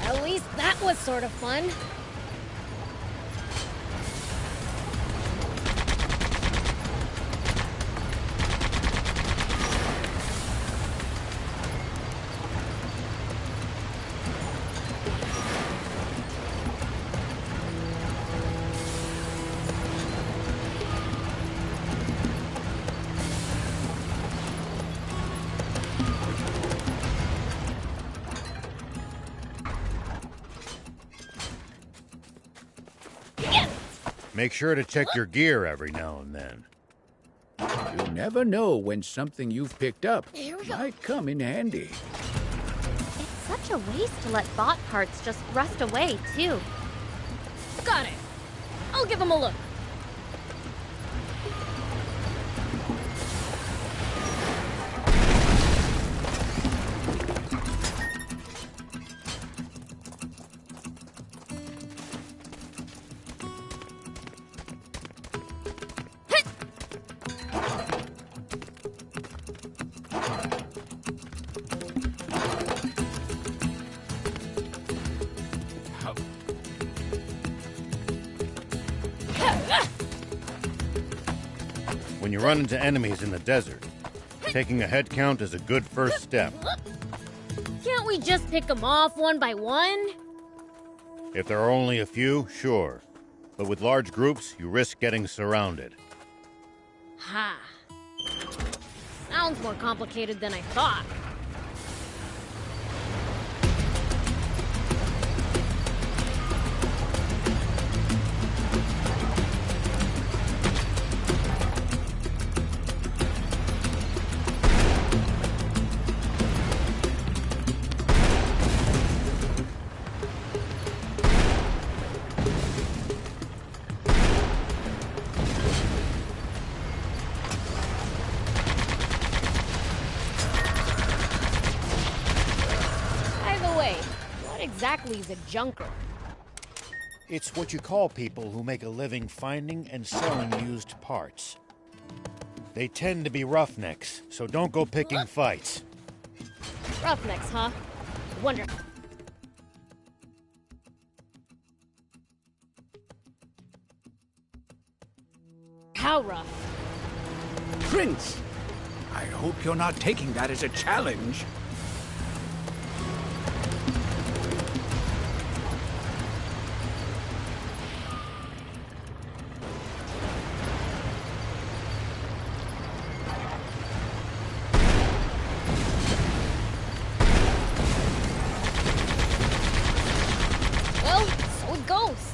At least that was sort of fun. Make sure to check your gear every now and then. You never know when something you've picked up Here we go. might come in handy. It's such a waste to let bot parts just rust away, too. Got it. I'll give him a look. When you run into enemies in the desert, taking a head count is a good first step. Can't we just pick them off one by one? If there are only a few, sure. But with large groups, you risk getting surrounded. Ha. Sounds more complicated than I thought. Exactly is a junker? It's what you call people who make a living finding and selling used parts. They tend to be roughnecks, so don't go picking fights. Roughnecks, huh? Wonder. How rough? Prince! I hope you're not taking that as a challenge. Well, so it goes.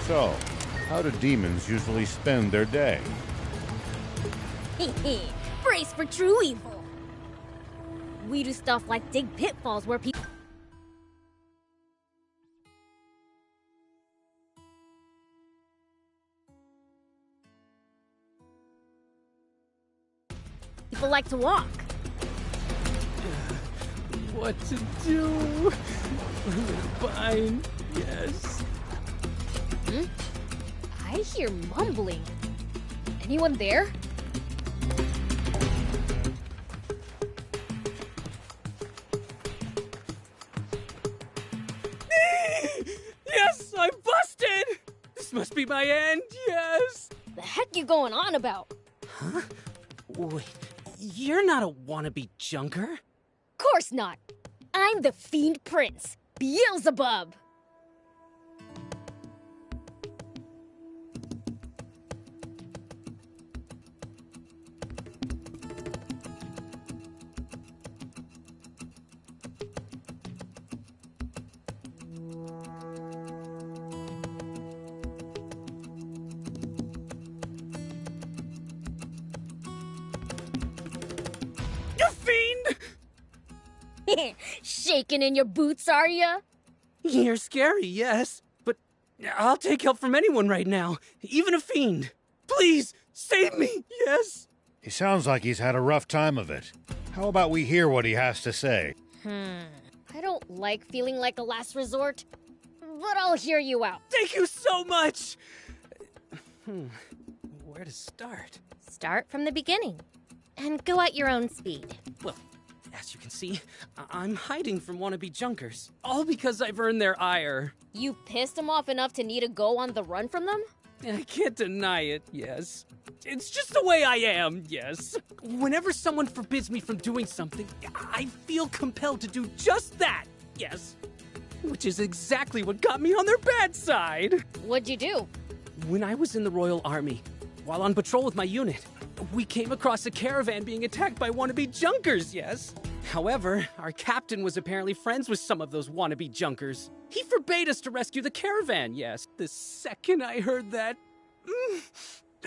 So, how do demons usually spend their day? Brace for true evil. We do stuff like dig pitfalls where people like to walk. What to do? Fine, yes. Hmm? I hear mumbling. Anyone there? Yes, I'm busted! This must be my end, yes! The heck you going on about? Huh? Wait, you're not a wannabe junker? Course not. I'm the Fiend Prince, Beelzebub. Shaking in your boots, are ya? You're scary, yes, but I'll take help from anyone right now, even a fiend. Please, save me, yes? He sounds like he's had a rough time of it. How about we hear what he has to say? I don't like feeling like a last resort, but I'll hear you out. Thank you so much! Where to start? Start from the beginning and go at your own speed. Well, as you can see, I'm hiding from wannabe junkers, all because I've earned their ire. You pissed him off enough to need to go on the run from them? I can't deny it, yes. It's just the way I am, yes. Whenever someone forbids me from doing something, I feel compelled to do just that, yes. Which is exactly what got me on their bad side. What'd you do? When I was in the Royal Army, while on patrol with my unit, we came across a caravan being attacked by wannabe junkers, yes. However, our captain was apparently friends with some of those wannabe junkers. He forbade us to rescue the caravan, yes. The second I heard that,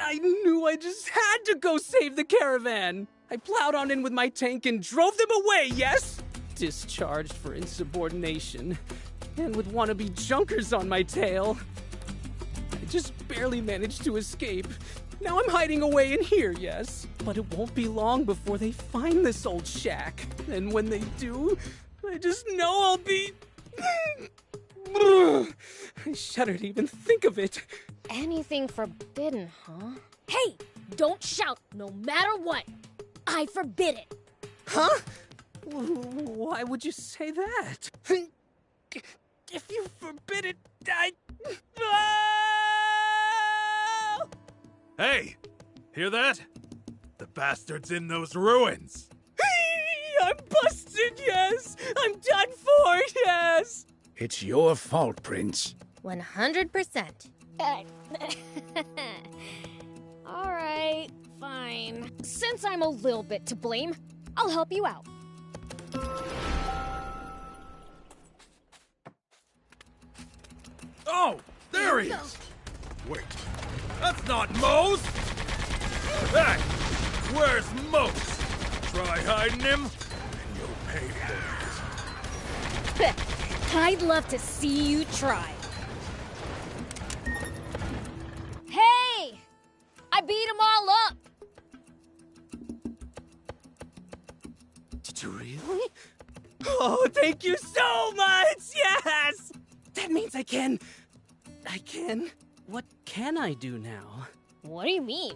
I knew I just had to go save the caravan. I plowed on in with my tank and drove them away, yes? Discharged for insubordination. And with wannabe junkers on my tail. I just barely managed to escape. Now I'm hiding away in here, yes? But it won't be long before they find this old shack. And when they do, I just know I'll be... I shudder to even think of it. Anything forbidden, huh? Hey, don't shout, no matter what. I forbid it. Huh? Why would you say that? If you forbid it, Hey! Hear that? The bastard's in those ruins! I'm busted, yes! I'm done for, yes! It's your fault, Prince. 100%. Alright, fine. Since I'm a little bit to blame, I'll help you out. Oh! There he is! Wait, that's not Mose! Hey! Where's Mose? Try hiding him, and you'll pay for it. I'd love to see you try. Hey! I beat them all up! Did you really? Oh, thank you so much! Yes! That means I can... What can I do now? What do you mean?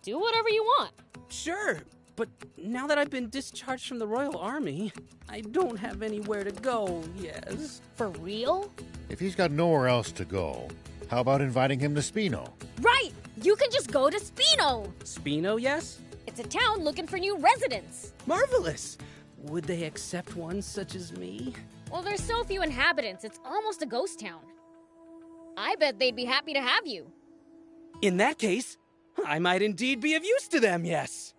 Do whatever you want. Sure, but now that I've been discharged from the Royal Army, I don't have anywhere to go, yes. For real? If he's got nowhere else to go, how about inviting him to Spino? Right! You can just go to Spino! Spino, yes? It's a town looking for new residents. Marvelous! Would they accept one such as me? Well, there's so few inhabitants, it's almost a ghost town. I bet they'd be happy to have you. In that case, I might indeed be of use to them, yes.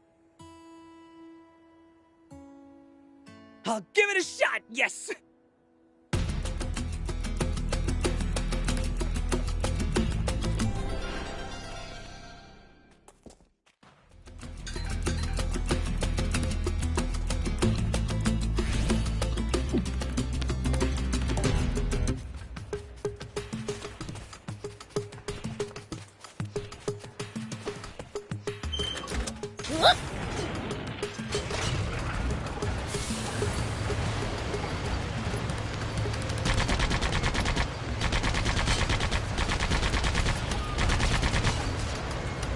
I'll give it a shot, yes!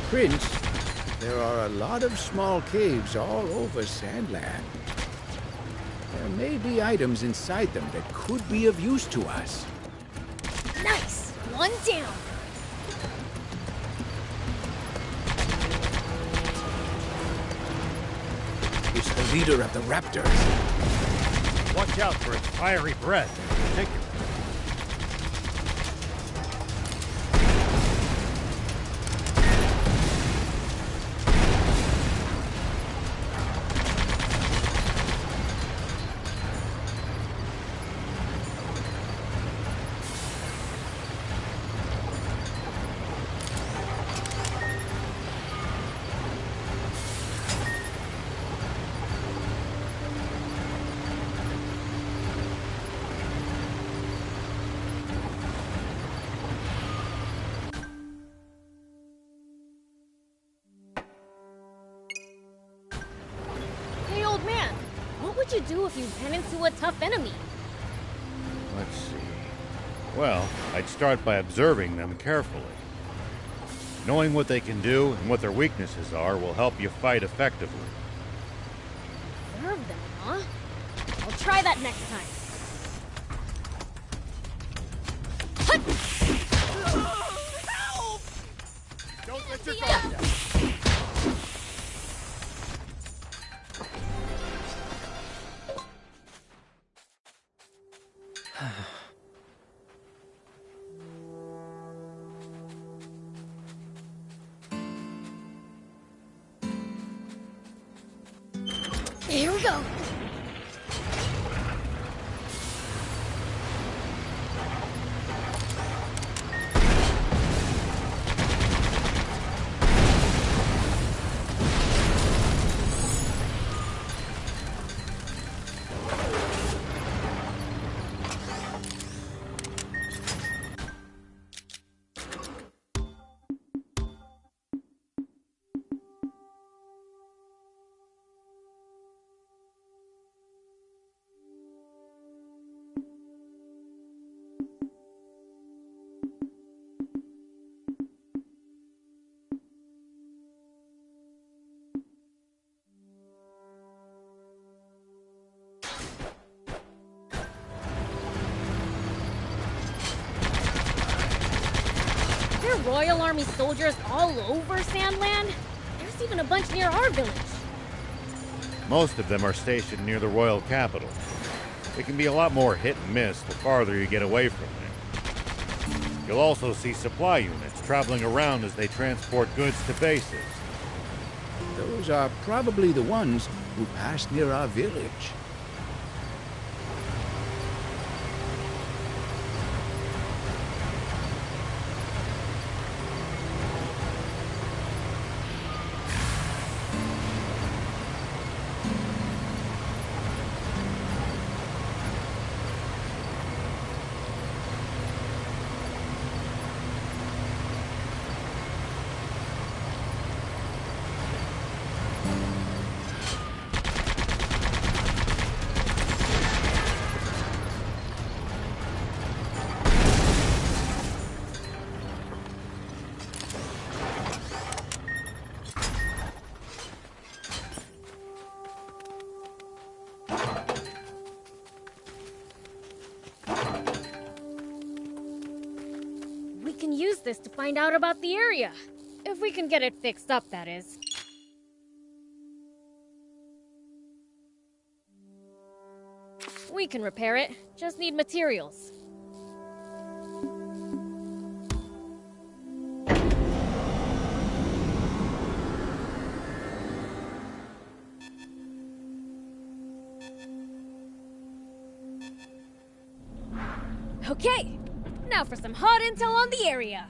Prince, there are a lot of small caves all over Sandland. There may be items inside them that could be of use to us. Nice! One down! It's the leader of the Raptors. Watch out for its fiery breath in particular. would you do if you ran into a tough enemy? Let's see. Well, I'd start by observing them carefully. Knowing what they can do and what their weaknesses are will help you fight effectively. Observe them, huh? I'll try that next time. Help! Don't let your guard down. Here we go. There are Royal Army soldiers all over Sandland. There's even a bunch near our village. Most of them are stationed near the royal capital. It can be a lot more hit and miss the farther you get away from there. You'll also see supply units traveling around as they transport goods to bases. Those are probably the ones who passed near our village. We can use this to find out about the area. If we can get it fixed up, that is. We can repair it. Just need materials. Okay, now for some hot intel on the area.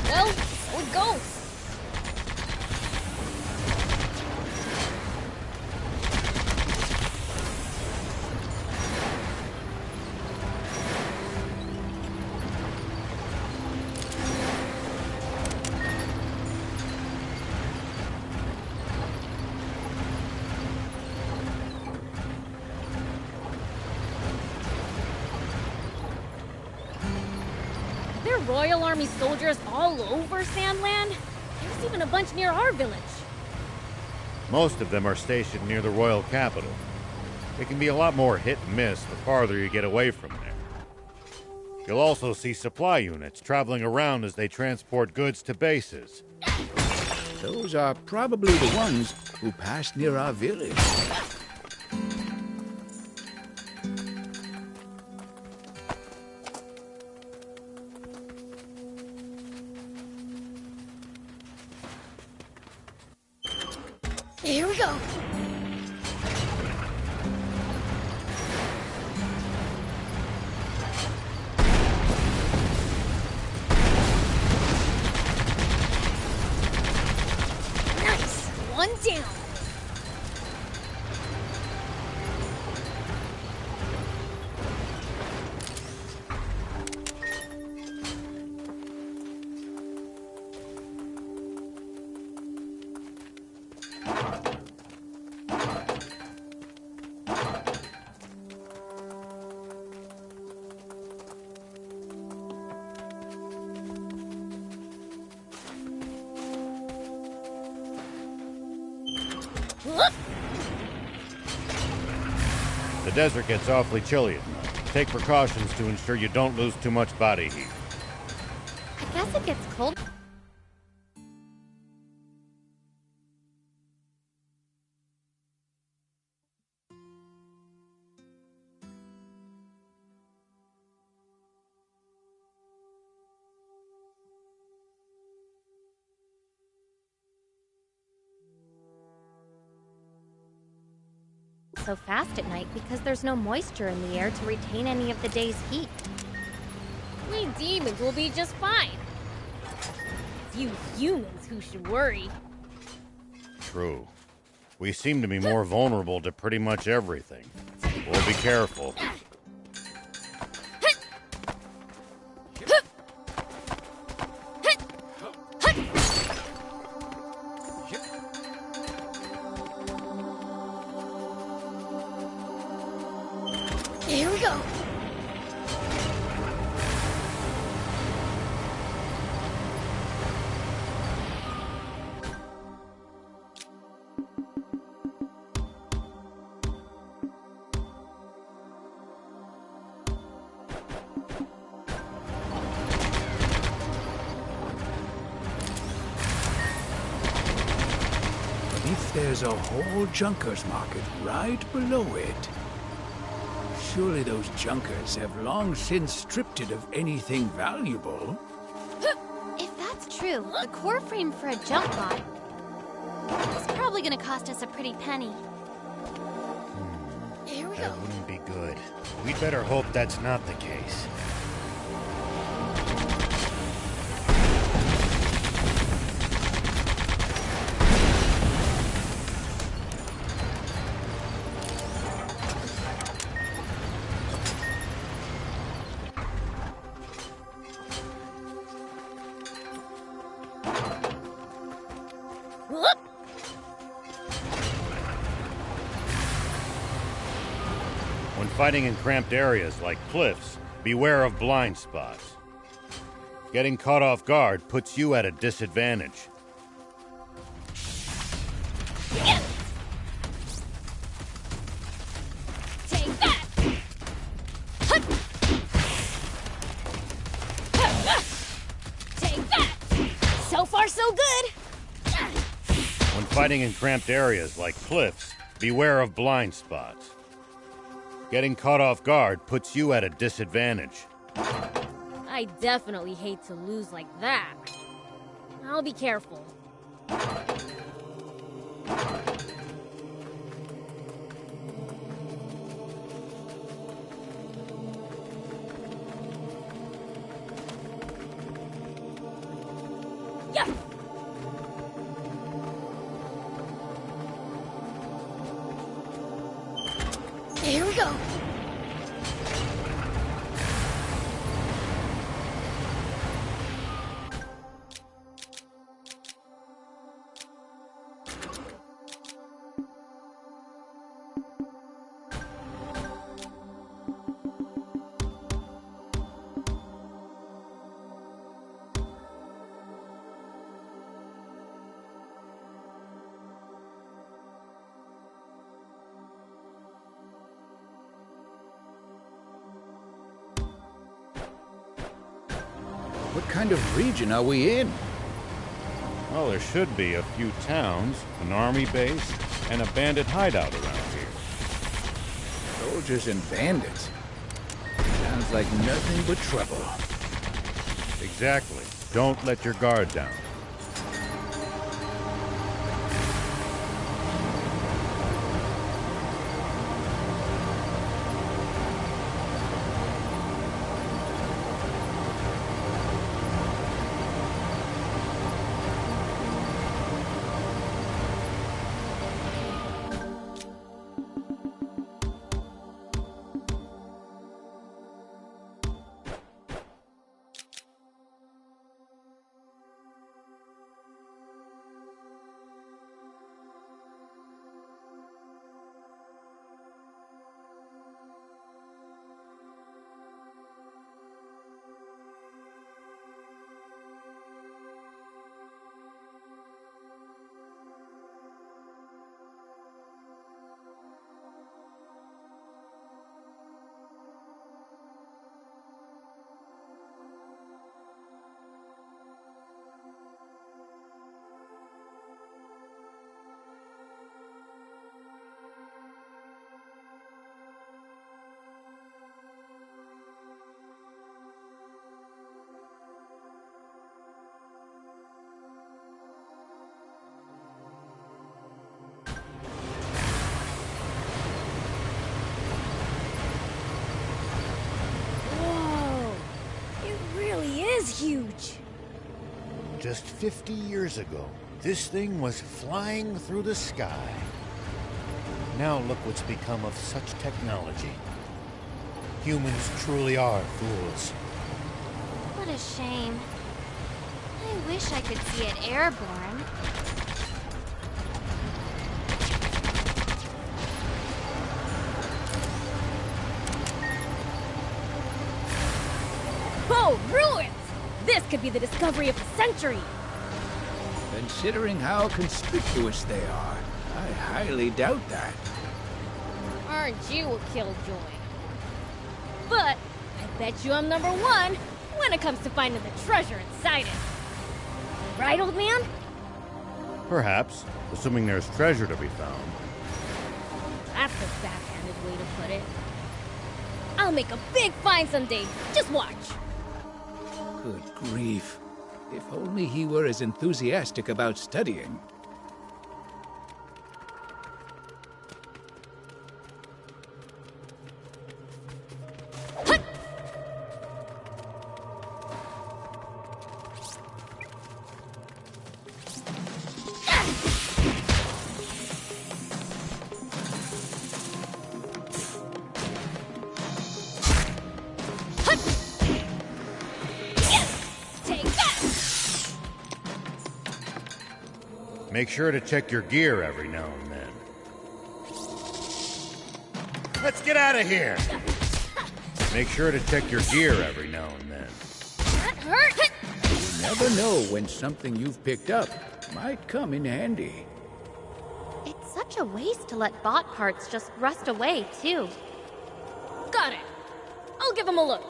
Well, so it goes. There are Royal Army soldiers all over Sandland. There's even a bunch near our village. Most of them are stationed near the royal capital. It can be a lot more hit and miss the farther you get away from there. You'll also see supply units traveling around as they transport goods to bases. Those are probably the ones who passed near our village. Here we go. Nice. One down. The desert gets awfully chilly at night. Take precautions to ensure you don't lose too much body heat. I guess it gets cold. So fast at night because there's no moisture in the air to retain any of the day's heat. We demons will be just fine. It's you humans who should worry. True. We seem to be more vulnerable to pretty much everything. We'll be careful. Here we go. If there's a whole junkers market right below it, surely those junkers have long since stripped it of anything valuable. If that's true, the core frame for a jump bot is probably gonna cost us a pretty penny. Here we That go. wouldn't be good. We'd better hope that's not the case. Whoop. When fighting in cramped areas like cliffs, beware of blind spots. Getting caught off guard puts you at a disadvantage. Take that. Take that. So far, so good. When fighting in cramped areas like cliffs, beware of blind spots. Getting caught off guard puts you at a disadvantage. I definitely hate to lose like that. I'll be careful. Yeah. Here we go. What kind of region are we in? Well, there should be a few towns, an army base, and a bandit hideout around here. Soldiers and bandits. Sounds like nothing but trouble. Exactly. Don't let your guard down. Huge. Just 50 years ago, this thing was flying through the sky. Now look what's become of such technology. Humans truly are fools. What a shame. I wish I could see it airborne. Oh, ruins! This could be the discovery of the century! Considering how conspicuous they are, I highly doubt that. Aren't you a killjoy? But I bet you I'm number one when it comes to finding the treasure inside it. Right, old man? Perhaps, assuming there's treasure to be found. That's a backhanded way to put it. I'll make a big find someday. Just watch. Good grief. If only he were as enthusiastic about studying. Make sure to check your gear every now and then. Let's get out of here! Make sure to check your gear every now and then. That hurt! You never know when something you've picked up might come in handy. It's such a waste to let bot parts just rust away, too. Got it. I'll give him a look.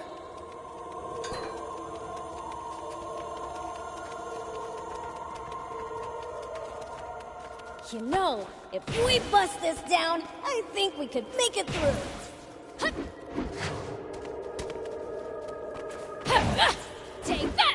You know, if we bust this down, I think we could make it through. Take that!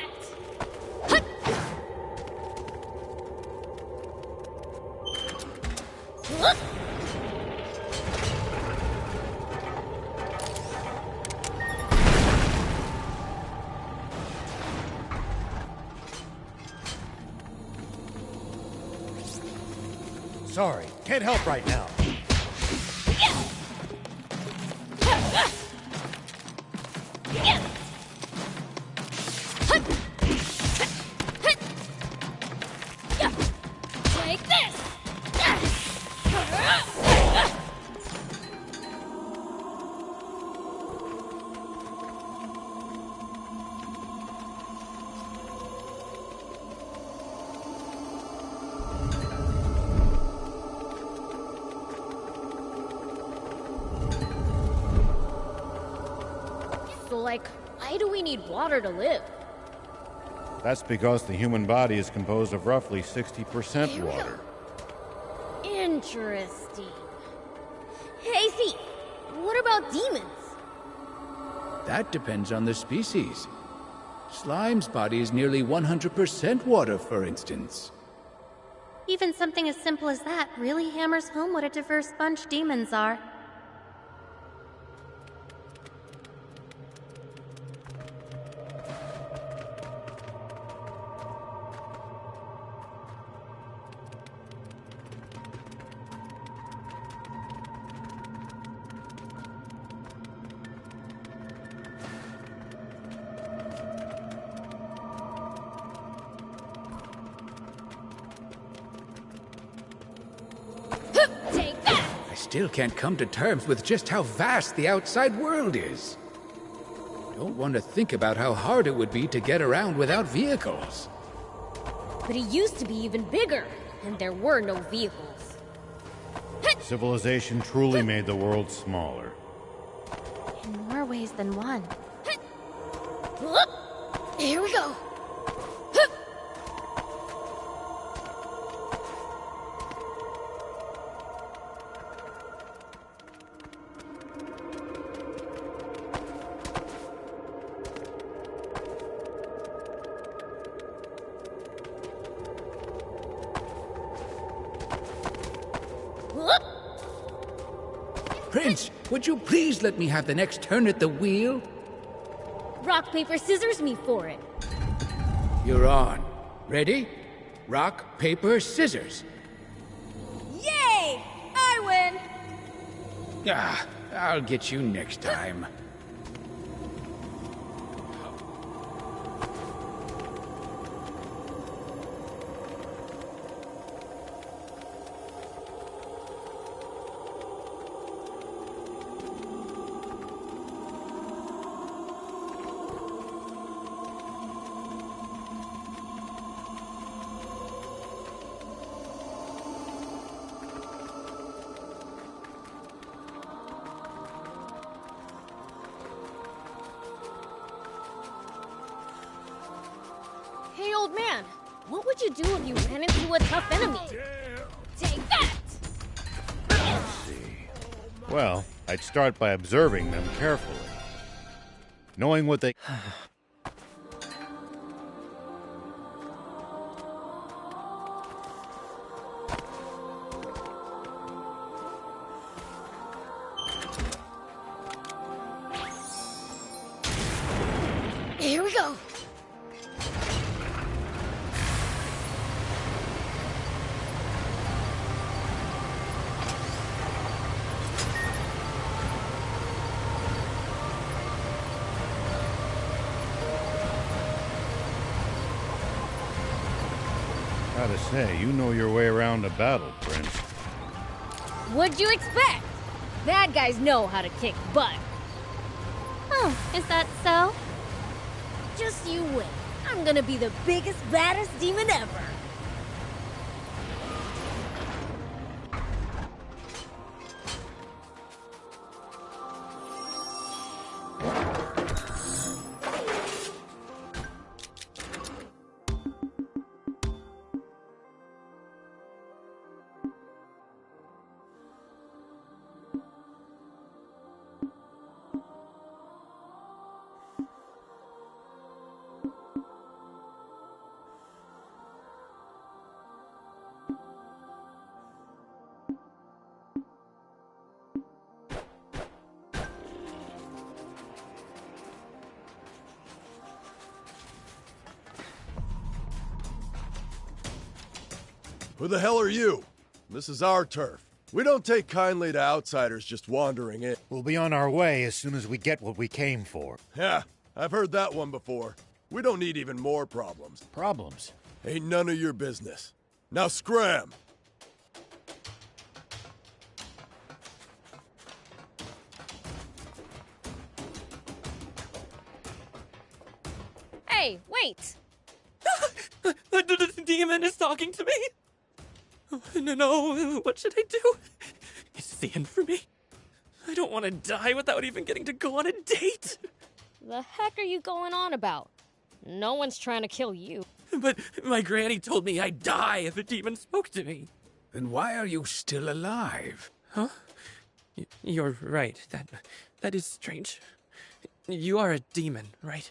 Sorry, can't help right now. Take this! So, like, why do we need water to live? That's because the human body is composed of roughly 60% water. Interesting. Hey, Thief, what about demons? That depends on the species. Slime's body is nearly 100% water, for instance. Even something as simple as that really hammers home what a diverse bunch demons are. I still can't come to terms with just how vast the outside world is. Don't want to think about how hard it would be to get around without vehicles. But it used to be even bigger, and there were no vehicles. Civilization truly made the world smaller. In more ways than one. Here we go. Prince, would you please let me have the next turn at the wheel? Rock, paper, scissors me for it. You're on. Ready? Rock, paper, scissors. Yay! I win! Ah, I'll get you next time. Hey, old man, what would you do if you ran into a tough enemy? Take that! Well, I'd start by observing them carefully. Knowing what they... Here we go. Gotta say, you know your way around a battle, Prince. What'd you expect? Bad guys know how to kick butt. Oh, is that so? Just you wait. I'm gonna be the biggest, baddest demon ever. Who the hell are you? This is our turf. We don't take kindly to outsiders just wandering in. We'll be on our way as soon as we get what we came for. Yeah, I've heard that one before. We don't need even more problems. Problems? Ain't none of your business. Now scram! Hey, wait! The demon is talking to me. No, what should I do? Is this the end for me? I don't want to die without even getting to go on a date. The heck are you going on about? No one's trying to kill you. But my granny told me I'd die if a demon spoke to me. Then why are you still alive? Huh? You're right. That is strange. You are a demon, right?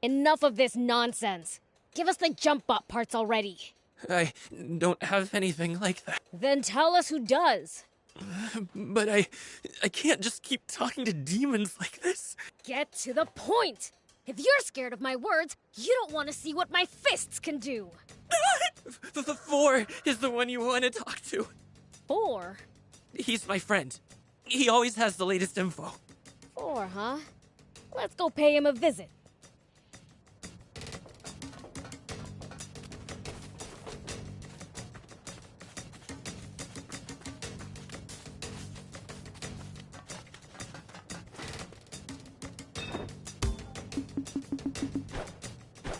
Enough of this nonsense. Give us the jump bot parts already. I don't have anything like that. Then tell us who does. But I can't just keep talking to demons like this. Get to the point. If you're scared of my words, you don't want to see what my fists can do. The 4 is the one you want to talk to. 4? He's my friend. He always has the latest info. 4, huh? Let's go pay him a visit.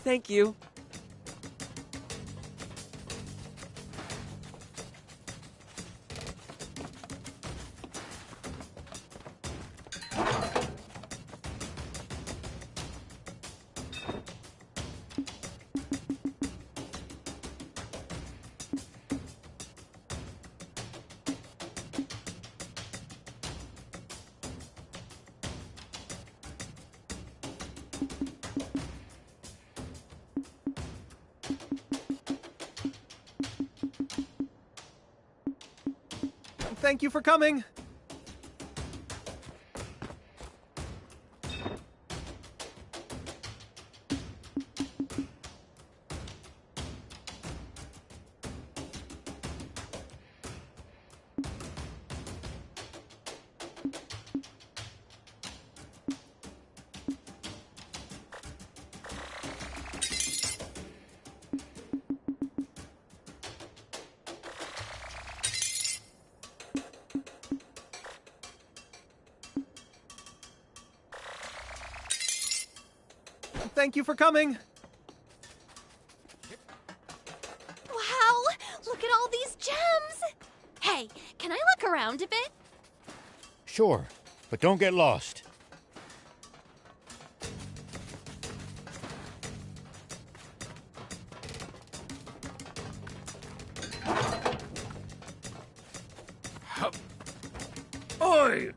Thank you. Thank you for coming. Thank you for coming. Wow! Look at all these gems! Hey, can I look around a bit? Sure, but don't get lost. Oi!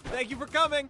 Thank you for coming.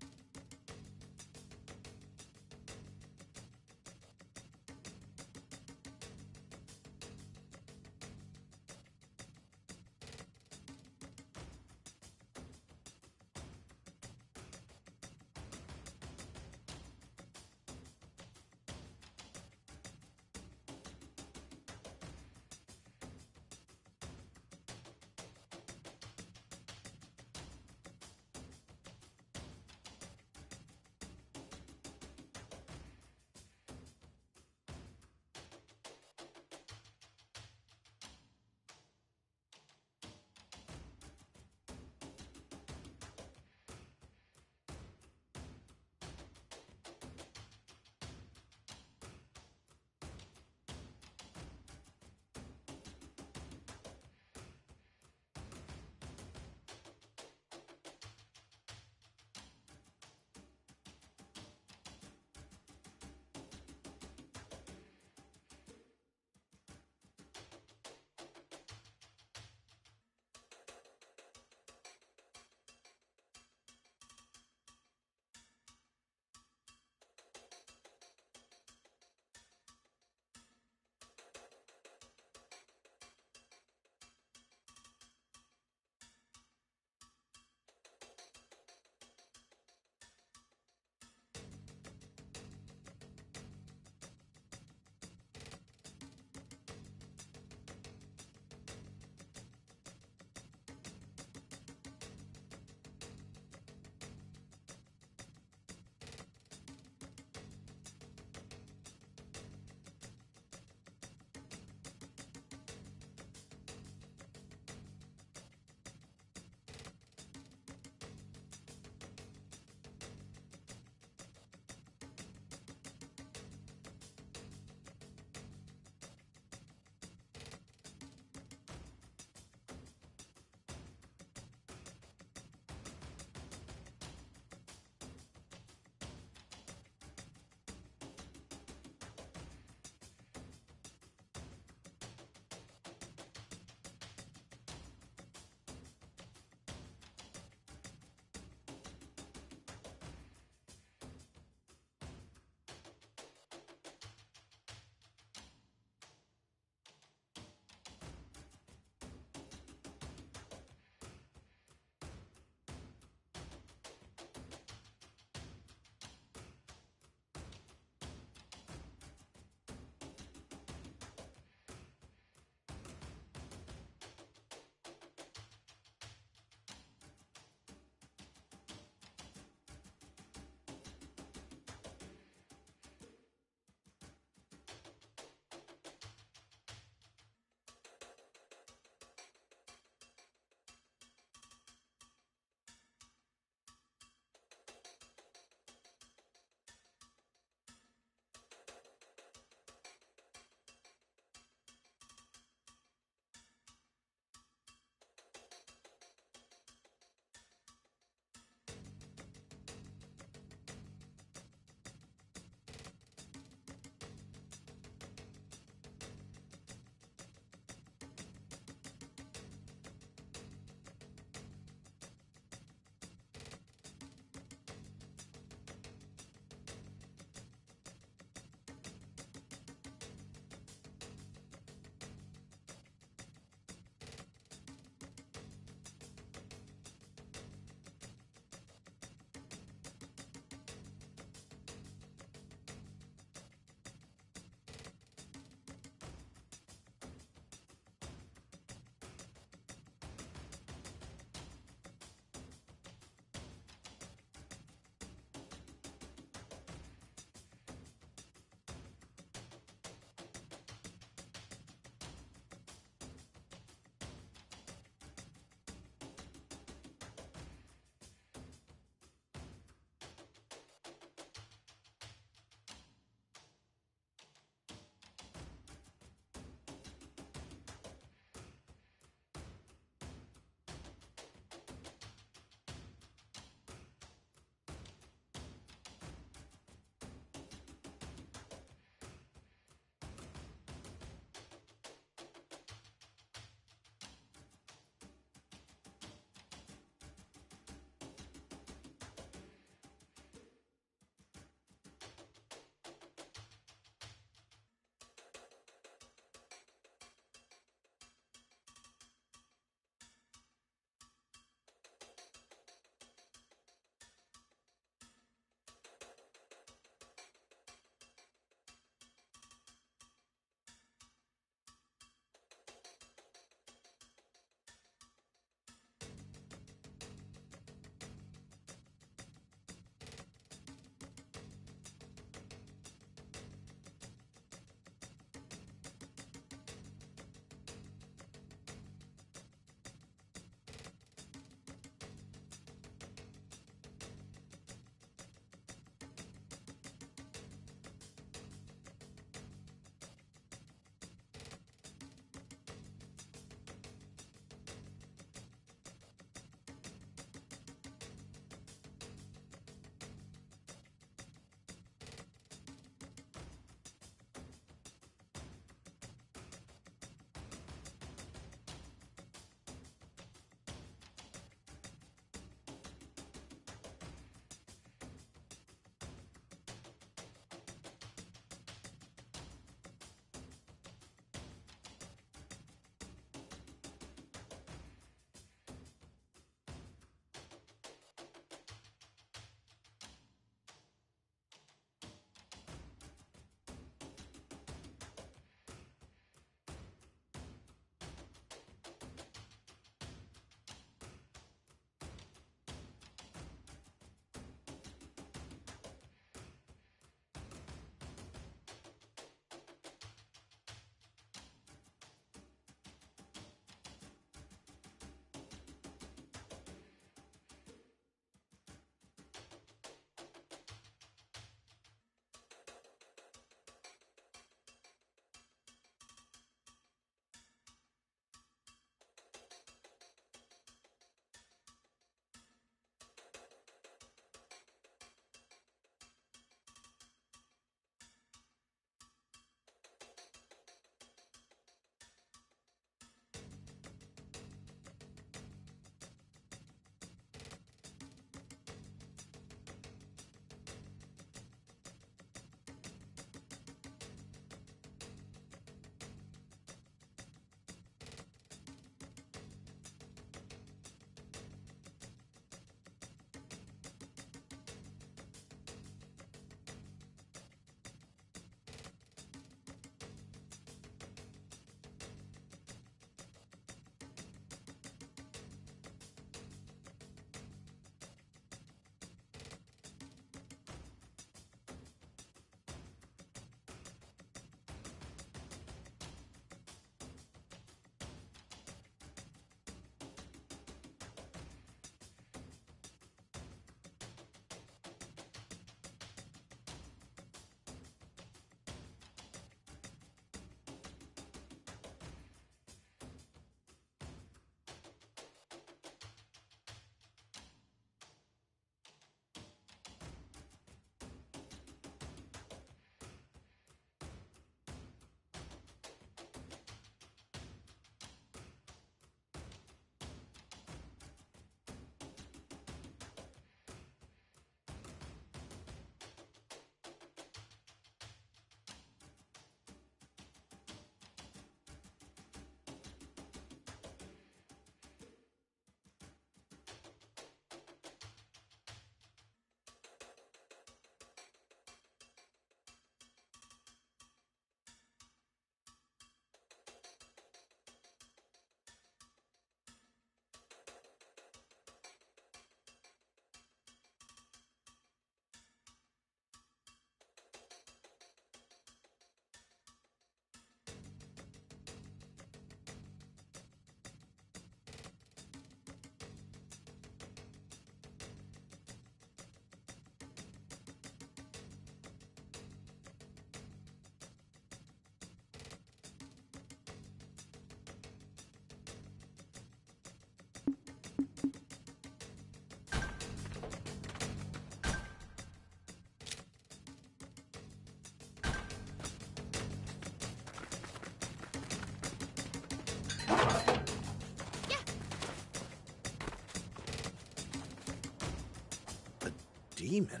demon.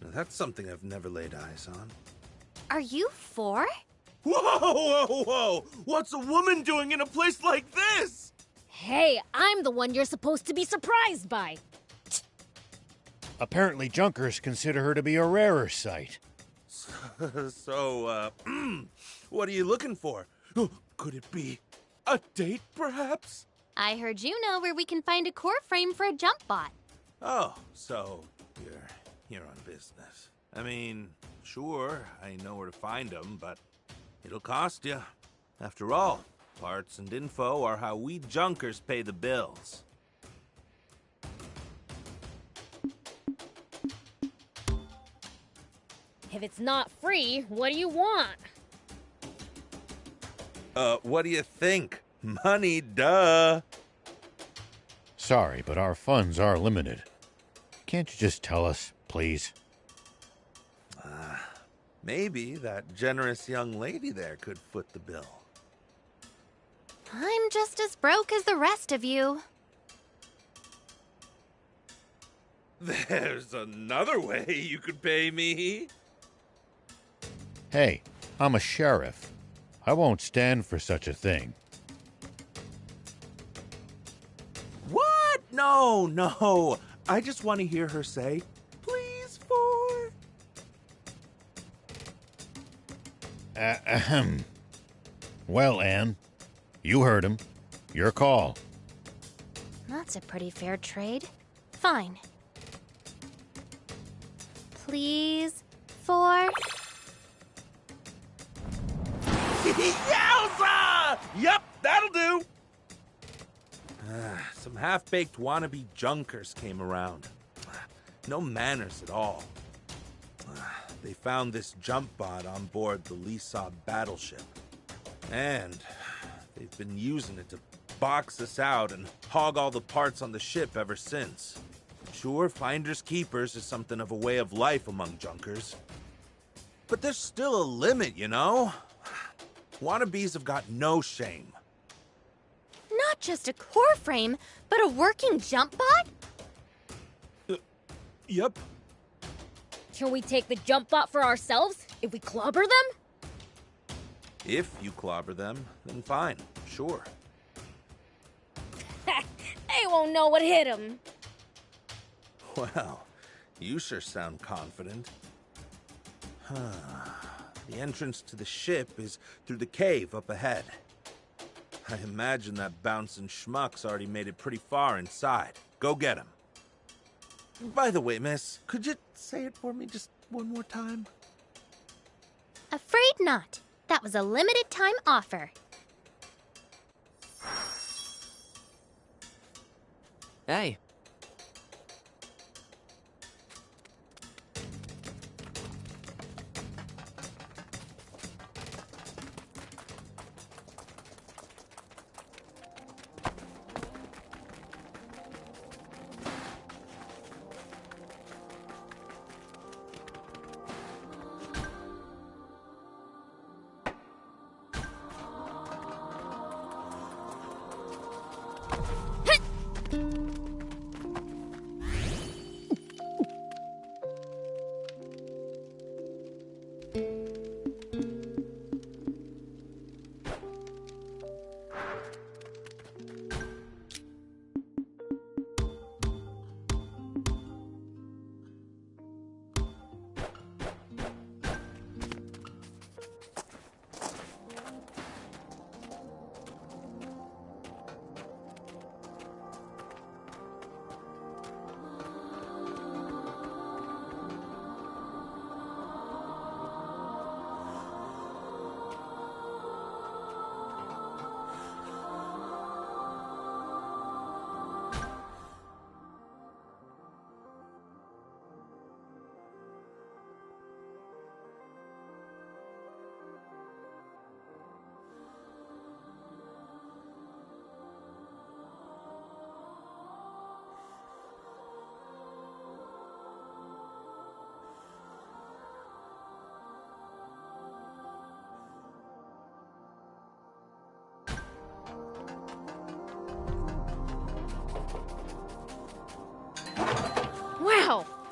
Now, that's something I've never laid eyes on. Are you 4? Whoa, whoa, whoa! What's a woman doing in a place like this? Hey, I'm the one you're supposed to be surprised by. Apparently, Junkers consider her to be a rarer sight. So, what are you looking for? Could it be a date, perhaps? I heard you know where we can find a core frame for a jump bot. Oh, so you're here on business. I mean, sure, I know where to find them, but it'll cost you. After all, parts and info are how we Junkers pay the bills. If it's not free, what do you want? What do you think? Money, duh. Sorry, but our funds are limited. Can't you just tell us, please? Maybe that generous young lady there could foot the bill. I'm just as broke as the rest of you. There's another way you could pay me. Hey, I'm a sheriff. I won't stand for such a thing. What? No. I just want to hear her say, please, for... Ahem. Well, Anne, you heard him. Your call. That's a pretty fair trade. Fine. Please, for... Yowza! Yep, that'll do! Some half-baked wannabe Junkers came around. No manners at all. They found this jump bot on board the Lisa battleship. And they've been using it to box us out and hog all the parts on the ship ever since. Sure, finders keepers is something of a way of life among Junkers. But there's still a limit, you know? Wannabes have got no shame. Not just a core frame, but a working jump bot? Yep. Can we take the jump bot for ourselves if we clobber them? If you clobber them, then fine, sure. They won't know what hit them. Well, you sure sound confident. The entrance to the ship is through the cave up ahead. I imagine that bouncing schmuck's already made it pretty far inside. Go get him. By the way, miss, could you say it for me just one more time? Afraid not. That was a limited time offer. Hey.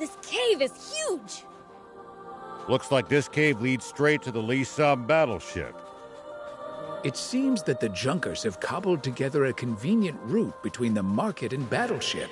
This cave is huge! Looks like this cave leads straight to the Lisa battleship. It seems that the Junkers have cobbled together a convenient route between the market and battleship.